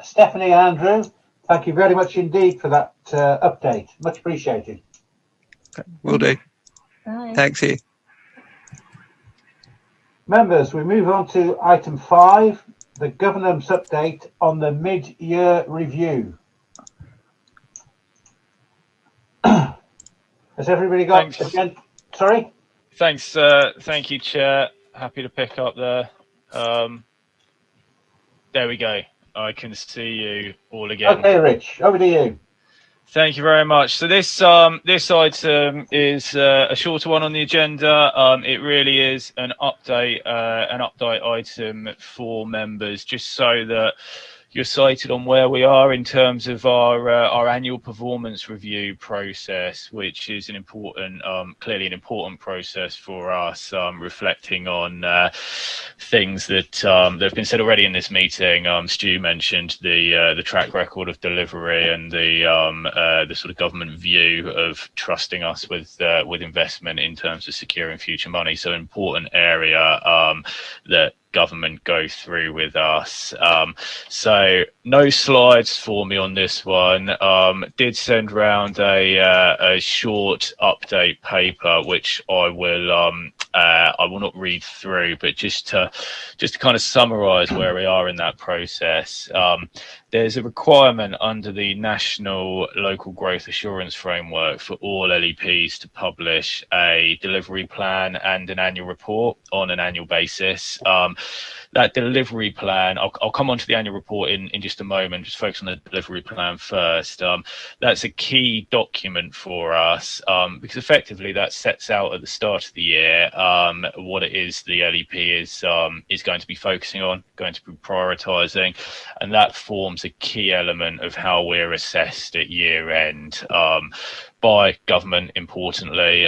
Speaker 1: Stephanie and Andrew, thank you very much indeed for that update. Much appreciated.
Speaker 11: Will do.
Speaker 10: Bye.
Speaker 11: Thanks, you.
Speaker 1: Members, we move on to item 5, the governance update on the mid-year review. Has everybody got... Sorry?
Speaker 6: Thanks. Thank you, Chair. Happy to pick up there. There we go. I can see you all again.
Speaker 1: Okay, Rich, over to you.
Speaker 6: Thank you very much. So this item is a shorter one on the agenda. It really is an update item for members, just so that you're cited on where we are in terms of our annual performance review process, which is an important, clearly an important process for us, reflecting on things that have been said already in this meeting. Stu mentioned the track record of delivery and the sort of government view of trusting us with investment in terms of securing future money. So an important area that government go through with us. So no slides for me on this one. Did send round a short update paper, which I will not read through, but just to kind of summarize where we are in that process. There's a requirement under the National Local Growth Assurance Framework for all LEPs to publish a delivery plan and an annual report on an annual basis. That delivery plan, I'll come on to the annual report in just a moment, just focus on the delivery plan first. That's a key document for us because effectively that sets out at the start of the year what it is the LEP is going to be focusing on, going to be prioritising, and that forms a key element of how we're assessed at year end by government. Importantly,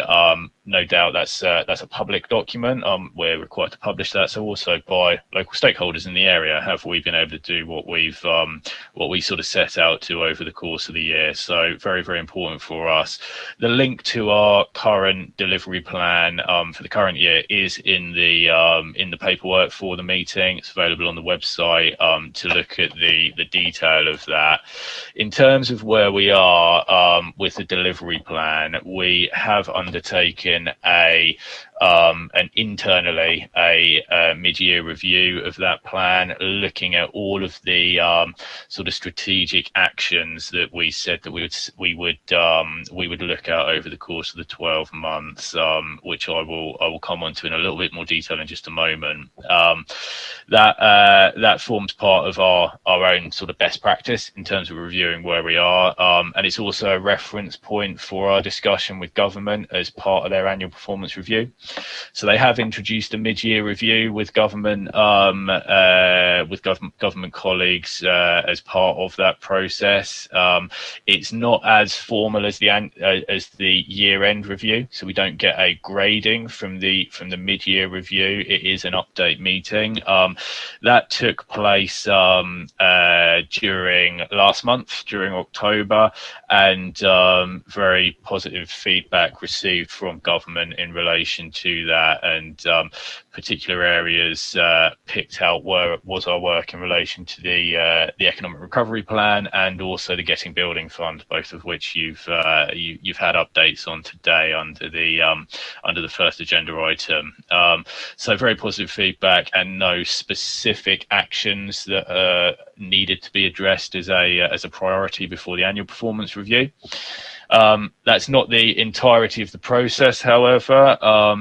Speaker 6: no doubt that's a public document. We're required to publish that. So also by local stakeholders in the area, have we been able to do what we sort of set out to over the course of the year? So very, very important for us. The link to our current delivery plan for the current year is in the paperwork for the meeting. It's available on the website to look at the detail of that. In terms of where we are with the delivery plan, we have undertaken a and internally a mid-year review of that plan, looking at all of the sort of strategic actions that we said that we would look at over the course of the 12 months, which I will come on to in a little bit more detail in just a moment. That forms part of our own sort of best practice in terms of reviewing where we are, and it's also a reference point for our discussion with government as part of their annual performance review. So they have introduced a mid-year review with government government colleagues as part of that process. It's not as formal as the year-end review, so we don't get a grading from the mid-year review. It is an update meeting that took place during last month, during October, and very positive feedback received from government in relation to that, and particular areas picked out was our work in relation to the economic recovery plan and also the Getting Building Fund, both of which you've had updates on today under the first agenda item. So very positive feedback, and no specific actions that needed to be addressed as a priority before the annual performance review. That's not the entirety of the process, however.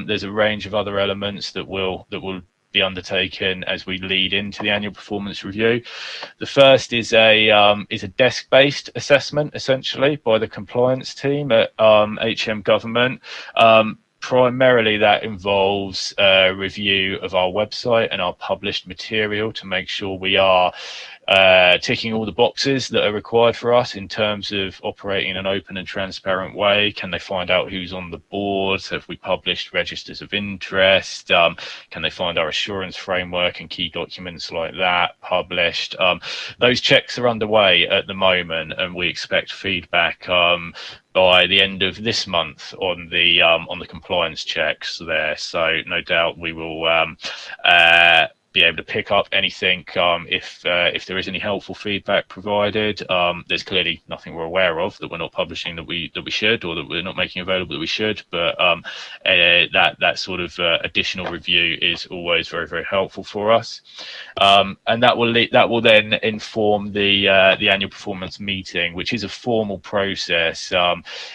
Speaker 6: There's a range of other elements that will be undertaken as we lead into the annual performance review. The first is a desk-based assessment, essentially, by the compliance team at HM Government. Primarily, that involves a review of our website and our published material to make sure we are ticking all the boxes that are required for us in terms of operating in an open and transparent way. Can they find out who's on the board? Have we published registers of interest? Can they find our assurance framework and key documents like that published? Those checks are underway at the moment, and we expect feedback by the end of this month on the compliance checks there. So no doubt we will be able to pick up anything if there is any helpful feedback provided. There's clearly nothing we're aware of that we're not publishing that we should, or that we're not making available that we should, but that sort of additional review is always very, very helpful for us, and that will then inform the annual performance meeting, which is a formal process.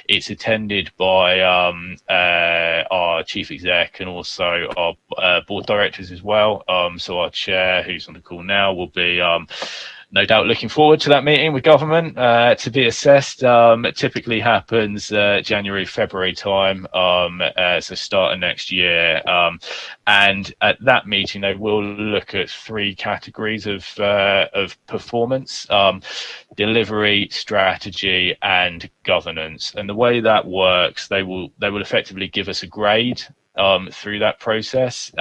Speaker 6: It's attended by our chief exec and also our board directors as well. So our chair, who's on the call now, will be no doubt looking forward to that meeting with government to be assessed. It typically happens January, February time, so start of next year. And at that meeting, they will look at three categories of performance: delivery, strategy, and governance. And the way that works, they will effectively give us a grade through that process.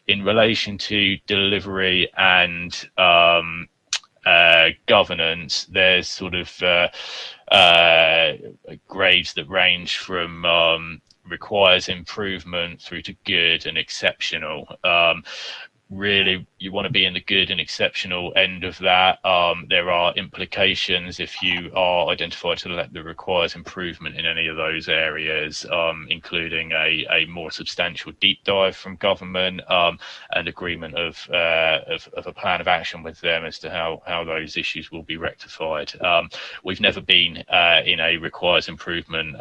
Speaker 6: In relation to delivery and governance, there's sort of grades that range from requires improvement through to good and exceptional. Really, you want to be in the good and exceptional end of that. There are implications if you are identified that requires improvement in any of those areas, including a more substantial deep dive from government and agreement of a plan of action with them as to how those issues will be rectified. We've never been in a requires improvement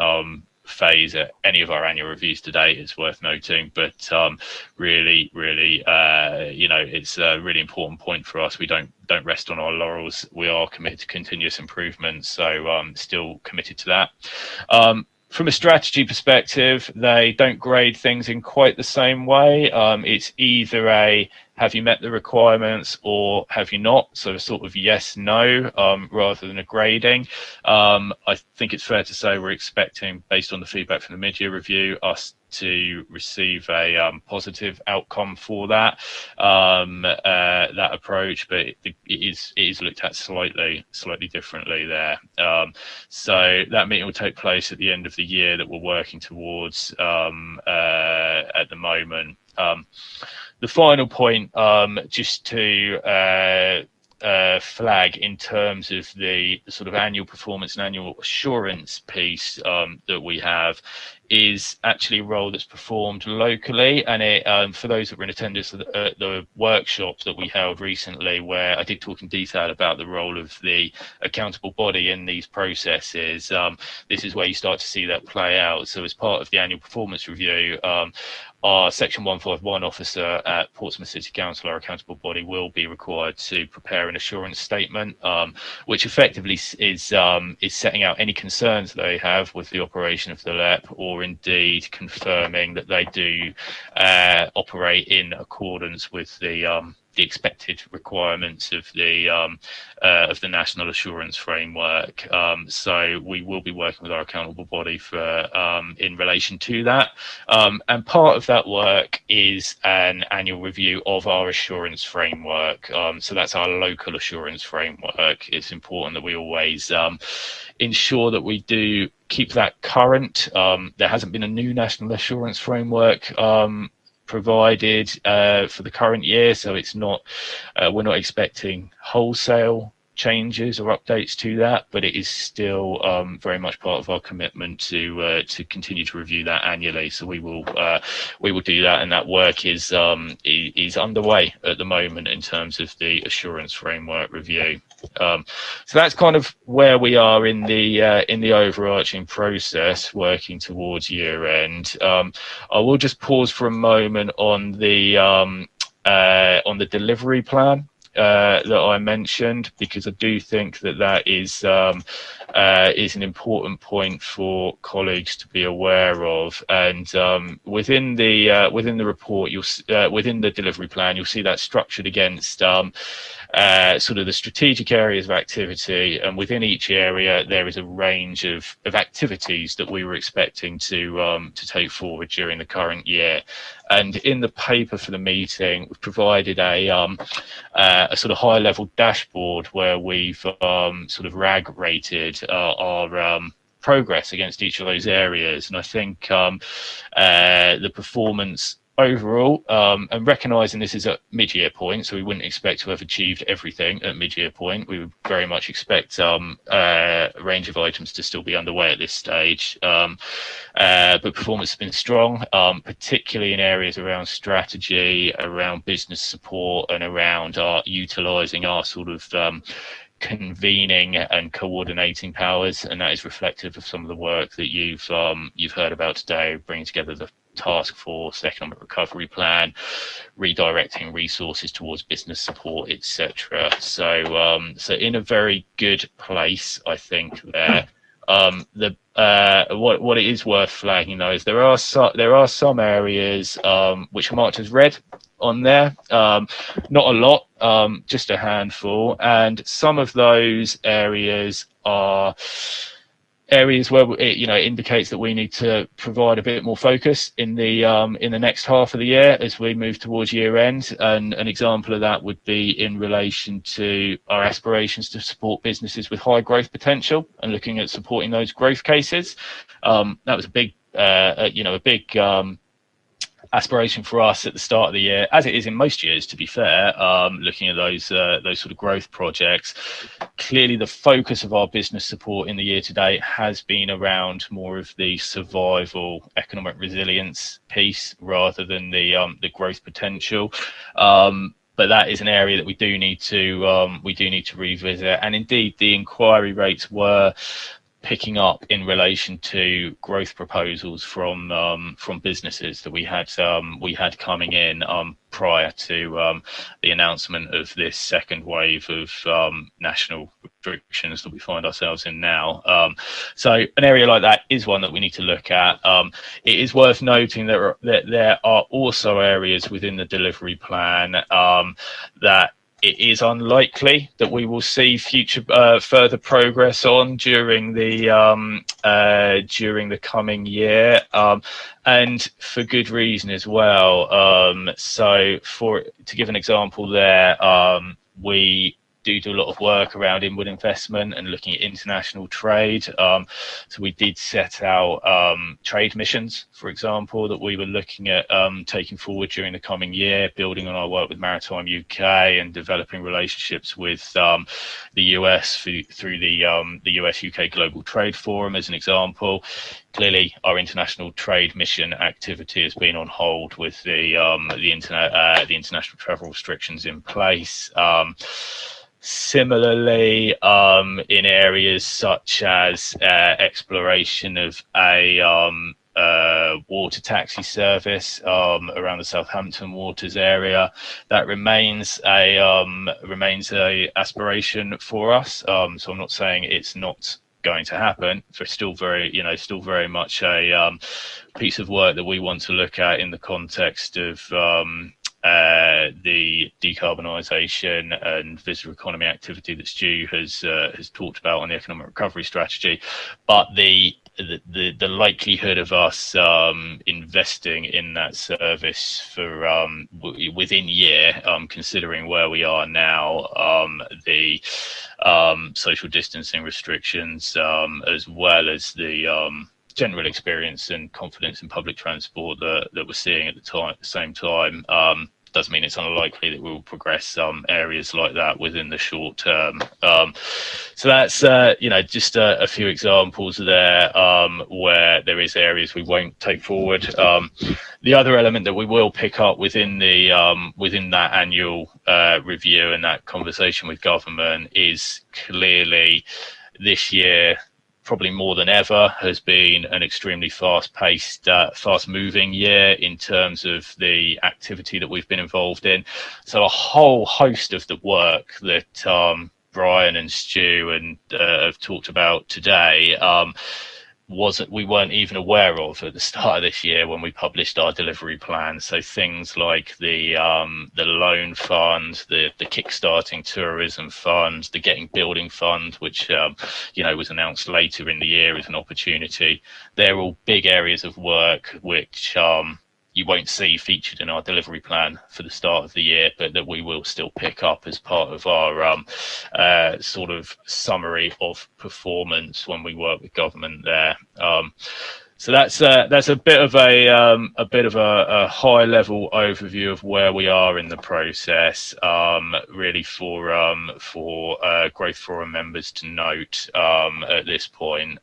Speaker 6: phase at any of our annual reviews to date, it's worth noting, but really it's a really important point for us. We don't rest on our laurels. We are committed to continuous improvement, so still committed to that. From a strategy perspective, they don't grade things in quite the same way. It's either a have you met the requirements or have you not? So a sort of yes, no, rather than a grading. I think it's fair to say we're expecting, based on the feedback from the mid-year review, us to receive a positive outcome for that approach, but it is looked at slightly differently there. So that meeting will take place at the end of the year that we're working towards at the moment. The final point, just to flag in terms of the sort of annual performance and annual assurance piece that we have, is actually a role that's performed locally, and it, for those that were in attendance at the workshop that we held recently, where I did talk in detail about the role of the accountable body in these processes, this is where you start to see that play out. So as part of the annual performance review, our Section 151 officer at Portsmouth City Council, our accountable body, will be required to prepare an assurance statement, which effectively is setting out any concerns they have with the operation of the LEP, or indeed confirming that they do operate in accordance with the expected requirements of the National Assurance Framework. So we will be working with our accountable body in relation to that. And part of that work is an annual review of our assurance framework. So that's our local assurance framework. It's important that we always ensure that we do keep that current. There hasn't been a new national assurance framework provided for the current year, so it's not we're not expecting wholesale changes or updates to that, but it is still very much part of our commitment to continue to review that annually. So we will do that, and that work is underway at the moment in terms of the assurance framework review. So that's kind of where we are in the overarching process, working towards year end. I will just pause for a moment on the delivery plan that I mentioned, because I do think that is an important point for colleagues to be aware of. And within the report, within the delivery plan, you'll see that structured against sort of the strategic areas of activity, and within each area there is a range of activities that we were expecting to take forward during the current year. And in the paper for the meeting, we've provided a sort of high level dashboard where we've sort of RAG rated our progress against each of those areas. And I think the performance overall, and recognising this is a mid-year point, so we wouldn't expect to have achieved everything at mid-year point. We would very much expect a range of items to still be underway at this stage. But performance has been strong, particularly in areas around strategy, around business support, and around utilising our sort of convening and coordinating powers, and that is reflective of some of the work that you've heard about today, bringing together the task force, economic recovery plan, redirecting resources towards business support, etc. So in a very good place, I think there. What it is worth flagging though is there are some areas which are marked as red on there, not a lot, just a handful, and some of those areas are areas where it indicates that we need to provide a bit more focus in the next half of the year as we move towards year end. And an example of that would be in relation to our aspirations to support businesses with high growth potential and looking at supporting those growth cases. That was a big aspiration for us at the start of the year, as it is in most years, to be fair, looking at those sort of growth projects. Clearly the focus of our business support in the year to date has been around more of the survival, economic resilience piece rather than the growth potential. But that is an area that we do need to revisit, and indeed the inquiry rates were picking up in relation to growth proposals from businesses that we had coming in prior to the announcement of this second wave of national restrictions that we find ourselves in now. So an area like that is one that we need to look at. It is worth noting that there are also areas within the delivery plan that it is unlikely that we will see future further progress on during the coming year, and for good reason as well. So to give an example there, we do a lot of work around inward investment and looking at international trade. So we did set out trade missions, for example, that we were looking at taking forward during the coming year, building on our work with Maritime UK and developing relationships with the US through the US UK Global Trade Forum, as an example. Clearly, our international trade mission activity has been on hold with the international travel restrictions in place. Similarly, in areas such as exploration of a water taxi service around the Southampton waters area, that remains a aspiration for us. So I'm not saying it's not going to happen. For still very much a piece of work that we want to look at in the context of the decarbonisation and visitor economy activity that Stu has talked about on the economic recovery strategy. But the likelihood of us investing in that service for within year, considering where we are now, the social distancing restrictions, as well as the general experience and confidence in public transport that we're seeing at the same time, does mean it's unlikely that we will progress some areas like that within the short term. So that's just a few examples there where there is areas we won't take forward. The other element that we will pick up within that annual review and that conversation with government is clearly this year, probably more than ever, has been an extremely fast-paced, fast-moving year in terms of the activity that we've been involved in. So a whole host of the work that Brian and Stu have talked about today we weren't even aware of at the start of this year when we published our delivery plan. So things like the loan fund, the kickstarting tourism fund, the Getting Building fund, which was announced later in the year as an opportunity. They're all big areas of work which you won't see featured in our delivery plan for the start of the year, but that we will still pick up as part of our sort of summary of performance when we work with government there. So that's a bit of a high level overview of where we are in the process, really for Growth Forum members to note at this point,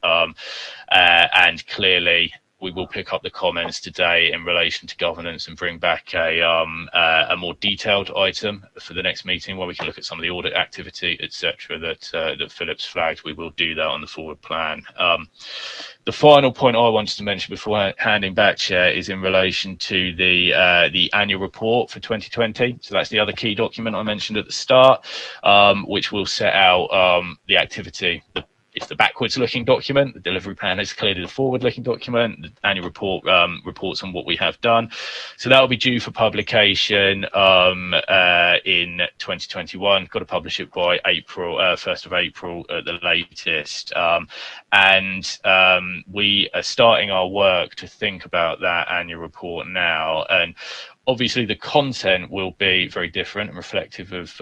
Speaker 6: and clearly we will pick up the comments today in relation to governance and bring back a more detailed item for the next meeting where we can look at some of the audit activity, etc. that Philip's flagged. We will do that on the forward plan. The final point I wanted to mention before handing back, Chair, is in relation to the annual report for 2020. So that's the other key document I mentioned at the start, which will set out the activity. It's the backwards-looking document. The delivery plan is clearly the forward-looking document. The annual report reports on what we have done. So that will be due for publication in 2021. Got to publish it by April, 1st of April at the latest. And we are starting our work to think about that annual report now. And obviously, the content will be very different and reflective of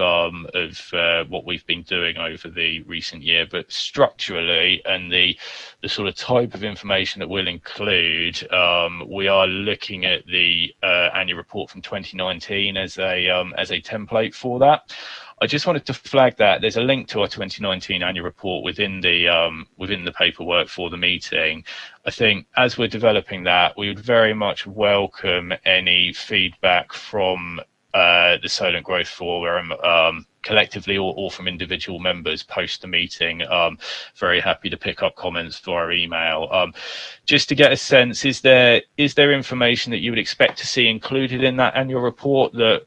Speaker 6: what we've been doing over the recent year, but structurally and the sort of type of information that we'll include, we are looking at the annual report from 2019 as a template for that. I just wanted to flag that there's a link to our 2019 annual report within the paperwork for the meeting. I think as we're developing that, we would very much welcome any feedback from the Solent Growth Forum collectively or from individual members post the meeting. Very happy to pick up comments via email. Just to get a sense, is there information that you would expect to see included in that annual report that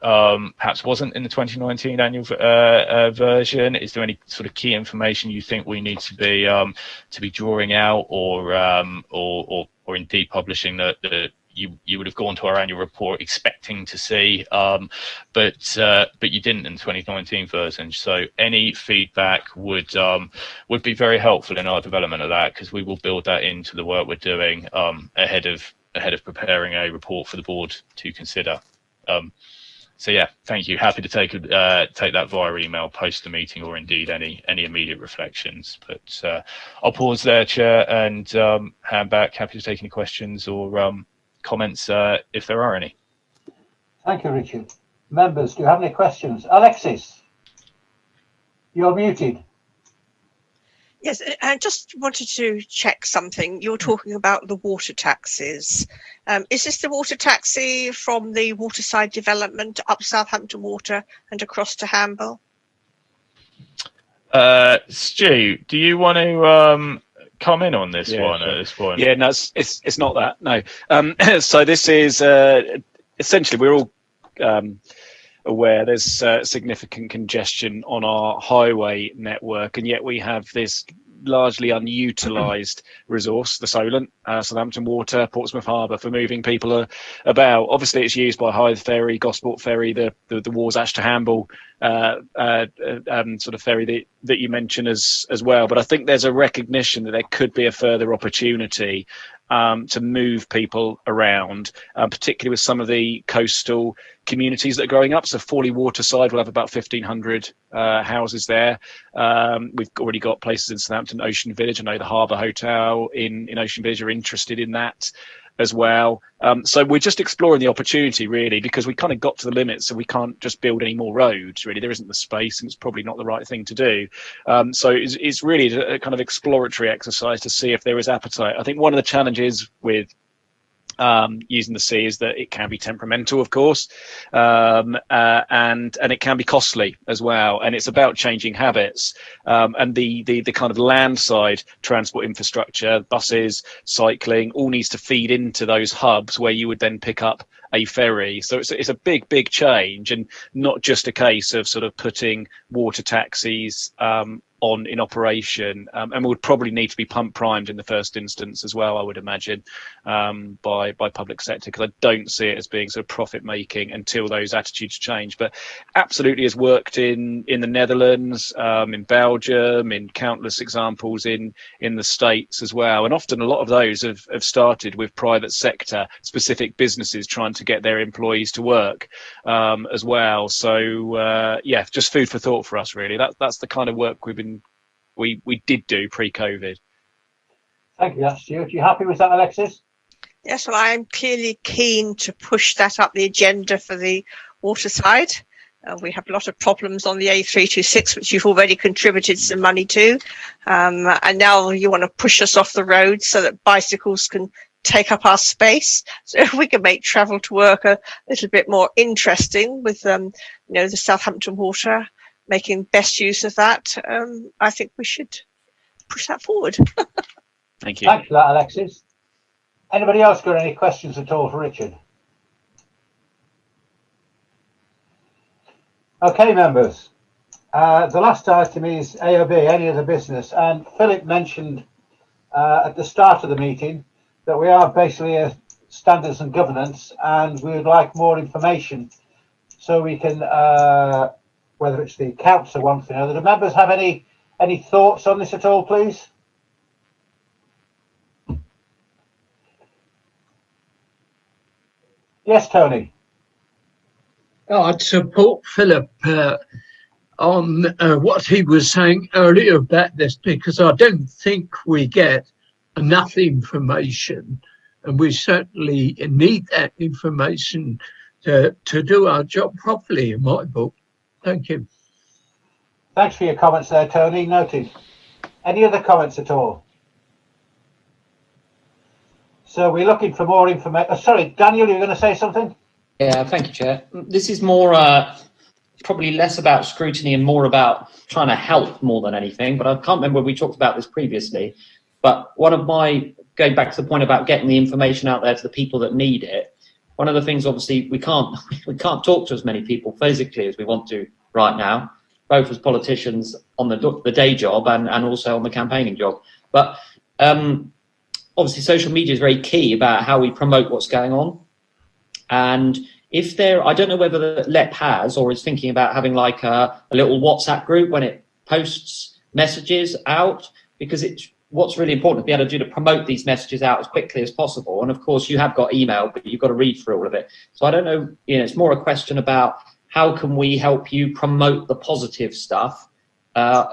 Speaker 6: perhaps wasn't in the 2019 annual version? Is there any sort of key information you think we need to be drawing out or indeed publishing that you would have gone to our annual report expecting to see, but you didn't in the 2019 version? So any feedback would be very helpful in our development of that, because we will build that into the work we're doing ahead of preparing a report for the board to consider. So yeah, thank you. Happy to take that via email post the meeting, or indeed any immediate reflections. But I'll pause there, Chair, and hand back. Happy to take any questions or comments if there are any.
Speaker 1: Thank you, Richard. Members, do you have any questions? Alexis, you're muted.
Speaker 12: Yes, I just wanted to check something. You're talking about the water taxes. Is this the water taxi from the waterside development up Southampton Water and across to Hamble?
Speaker 6: Stu, do you want to come in on this one
Speaker 7: sure.
Speaker 6: at this point?
Speaker 7: Yeah, no, it's not that. No. So this is essentially, we're all aware there's significant congestion on our highway network, and yet we have this largely unutilized resource, the Solent, Southampton Water, Portsmouth Harbour, for moving people about. Obviously, it's used by Hythe Ferry, Gosport Ferry, the Warsash to Hamble sort of ferry that you mentioned as well. But I think there's a recognition that there could be a further opportunity to move people around, particularly with some of the coastal communities that are growing up. So Fawley Waterside will have about 1,500 houses there. We've already got places in Southampton, Ocean Village. I know the Harbour Hotel in Ocean Village are interested in that as well. So we're just exploring the opportunity, really, because we kind of got to the limit, so we can't just build any more roads, really. There isn't the space, and it's probably not the right thing to do. So it's really a kind of exploratory exercise to see if there is appetite. I think one of the challenges with using the sea is that it can be temperamental, of course, and it can be costly as well. And it's about changing habits, and the kind of landside transport infrastructure, buses, cycling, all needs to feed into those hubs where you would then pick up a ferry. So it's a big change, and not just a case of sort of putting water taxis in operation, and would probably need to be pump primed in the first instance as well, I would imagine, by public sector, because I don't see it as being sort of profit making until those attitudes change. But absolutely has worked in the Netherlands, in Belgium, in countless examples in the States as well. And often a lot of those have started with private sector specific businesses trying to get their employees to work as well. So yeah, just food for thought for us, really. That's the kind of work we did do pre-COVID.
Speaker 1: Thank you, Stuart. You happy with that, Alexis?
Speaker 12: Yes, well, I'm clearly keen to push that up the agenda for the waterside. We have a lot of problems on the A326, which you've already contributed some money to. And now you want to push us off the road so that bicycles can take up our space. So if we can make travel to work a little bit more interesting with, the Southampton Water making best use of that, I think we should push that forward.
Speaker 7: Thank you.
Speaker 1: Thanks for that, Alexis. Anybody else got any questions at all for Richard? Okay, members. The last item is AOB, any other business. And Philip mentioned at the start of the meeting that we are basically a standards and governance, and we would like more information so we can, whether it's the accounts or one thing or another. Do members have any thoughts on this at all, please? Yes, Tony.
Speaker 13: I'd support Philip on what he was saying earlier about this, because I don't think we get enough information, and we certainly need that information to do our job properly, in my book. Thank you.
Speaker 1: Thanks for your comments there, Tony. Noted. Any other comments at all? So we're looking for more information. Sorry, Daniel, you're going to say something?
Speaker 8: Yeah, thank you, Chair. This is more probably less about scrutiny and more about trying to help more than anything. But I can't remember when we talked about this previously. But going back to the point about getting the information out there to the people that need it, one of the things, obviously, we can't talk to as many people physically as we want to right now, both as politicians on the day job and also on the campaigning job. But obviously, social media is very key about how we promote what's going on. And I don't know whether the LEP has or is thinking about having like a little WhatsApp group when it posts messages out, because what's really important to be able to do to promote these messages out as quickly as possible. And of course, you have got email, but you've got to read through all of it. So I don't know, it's more a question about how can we help you promote the positive stuff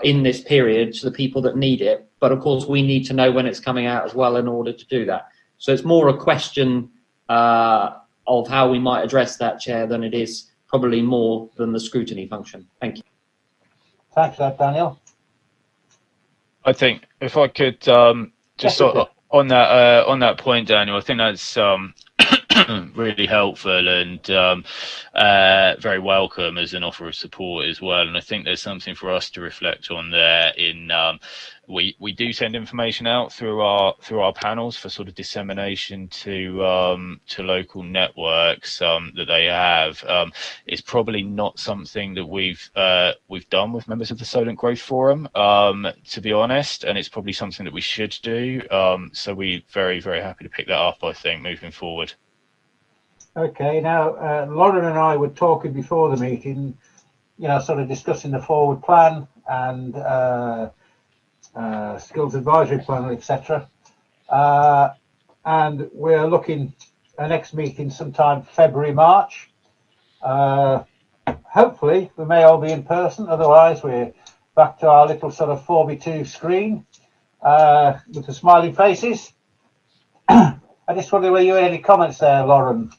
Speaker 8: in this period to the people that need it. But of course, we need to know when it's coming out as well in order to do that. So it's more a question of how we might address that, Chair, than it is probably more than the scrutiny function. Thank you.
Speaker 1: Thanks for that, Daniel.
Speaker 6: I think if I could just sort of on that point, Daniel, I think that's really helpful and very welcome as an offer of support as well. And I think there's something for us to reflect on there. In we do send information out through our panels for sort of dissemination to local networks that they have. It's probably not something that we've done with members of the Solent Growth Forum, to be honest, and it's probably something that we should do. So we're very, very happy to pick that up, I think, moving forward.
Speaker 1: Okay, now Lauren and I were talking before the meeting, sort of discussing the forward plan and skills advisory plan, etc. And we're looking our next meeting sometime February, March. Hopefully we may all be in person, otherwise we're back to our little sort of 4x2 screen with the smiling faces. I just wonder whether you had any comments there, Lauren.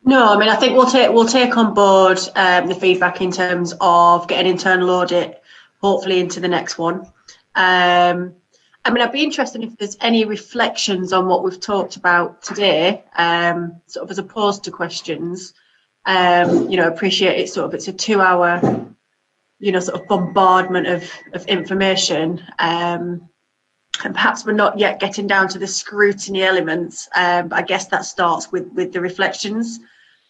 Speaker 2: No, I mean, I think we'll take on board the feedback in terms of getting internal audit, hopefully into the next one. I mean, I'd be interested if there's any reflections on what we've talked about today, sort of as opposed to questions. Appreciate it. It's a 2-hour, sort of bombardment of information. And perhaps we're not yet getting down to the scrutiny elements, but I guess that starts with the reflections.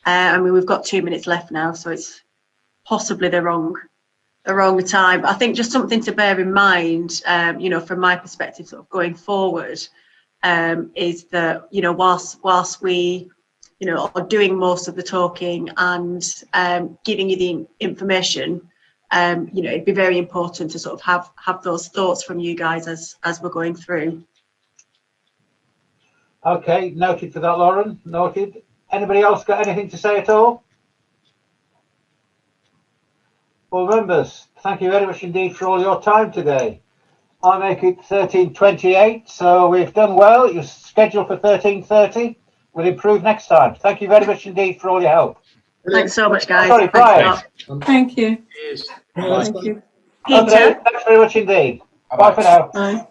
Speaker 2: I mean, we've got 2 minutes left now, so it's possibly the wrong time. But I think just something to bear in mind, from my perspective, sort of going forward, is that whilst we, are doing most of the talking and giving you the information. It'd be very important to sort of have those thoughts from you guys as we're going through.
Speaker 1: Okay, noted for that, Lauren. Noted. Anybody else got anything to say at all? Well, members, thank you very much indeed for all your time today. I make it 13:28, so we've done well. You're scheduled for 13:30. We'll improve next time. Thank you very much indeed for all your help.
Speaker 2: Thanks so much, guys.
Speaker 1: Sorry, Brian.
Speaker 4: Thank you.
Speaker 5: Cheers.
Speaker 4: Thank you.
Speaker 1: Okay, thanks very much indeed. Bye for now.
Speaker 4: Bye.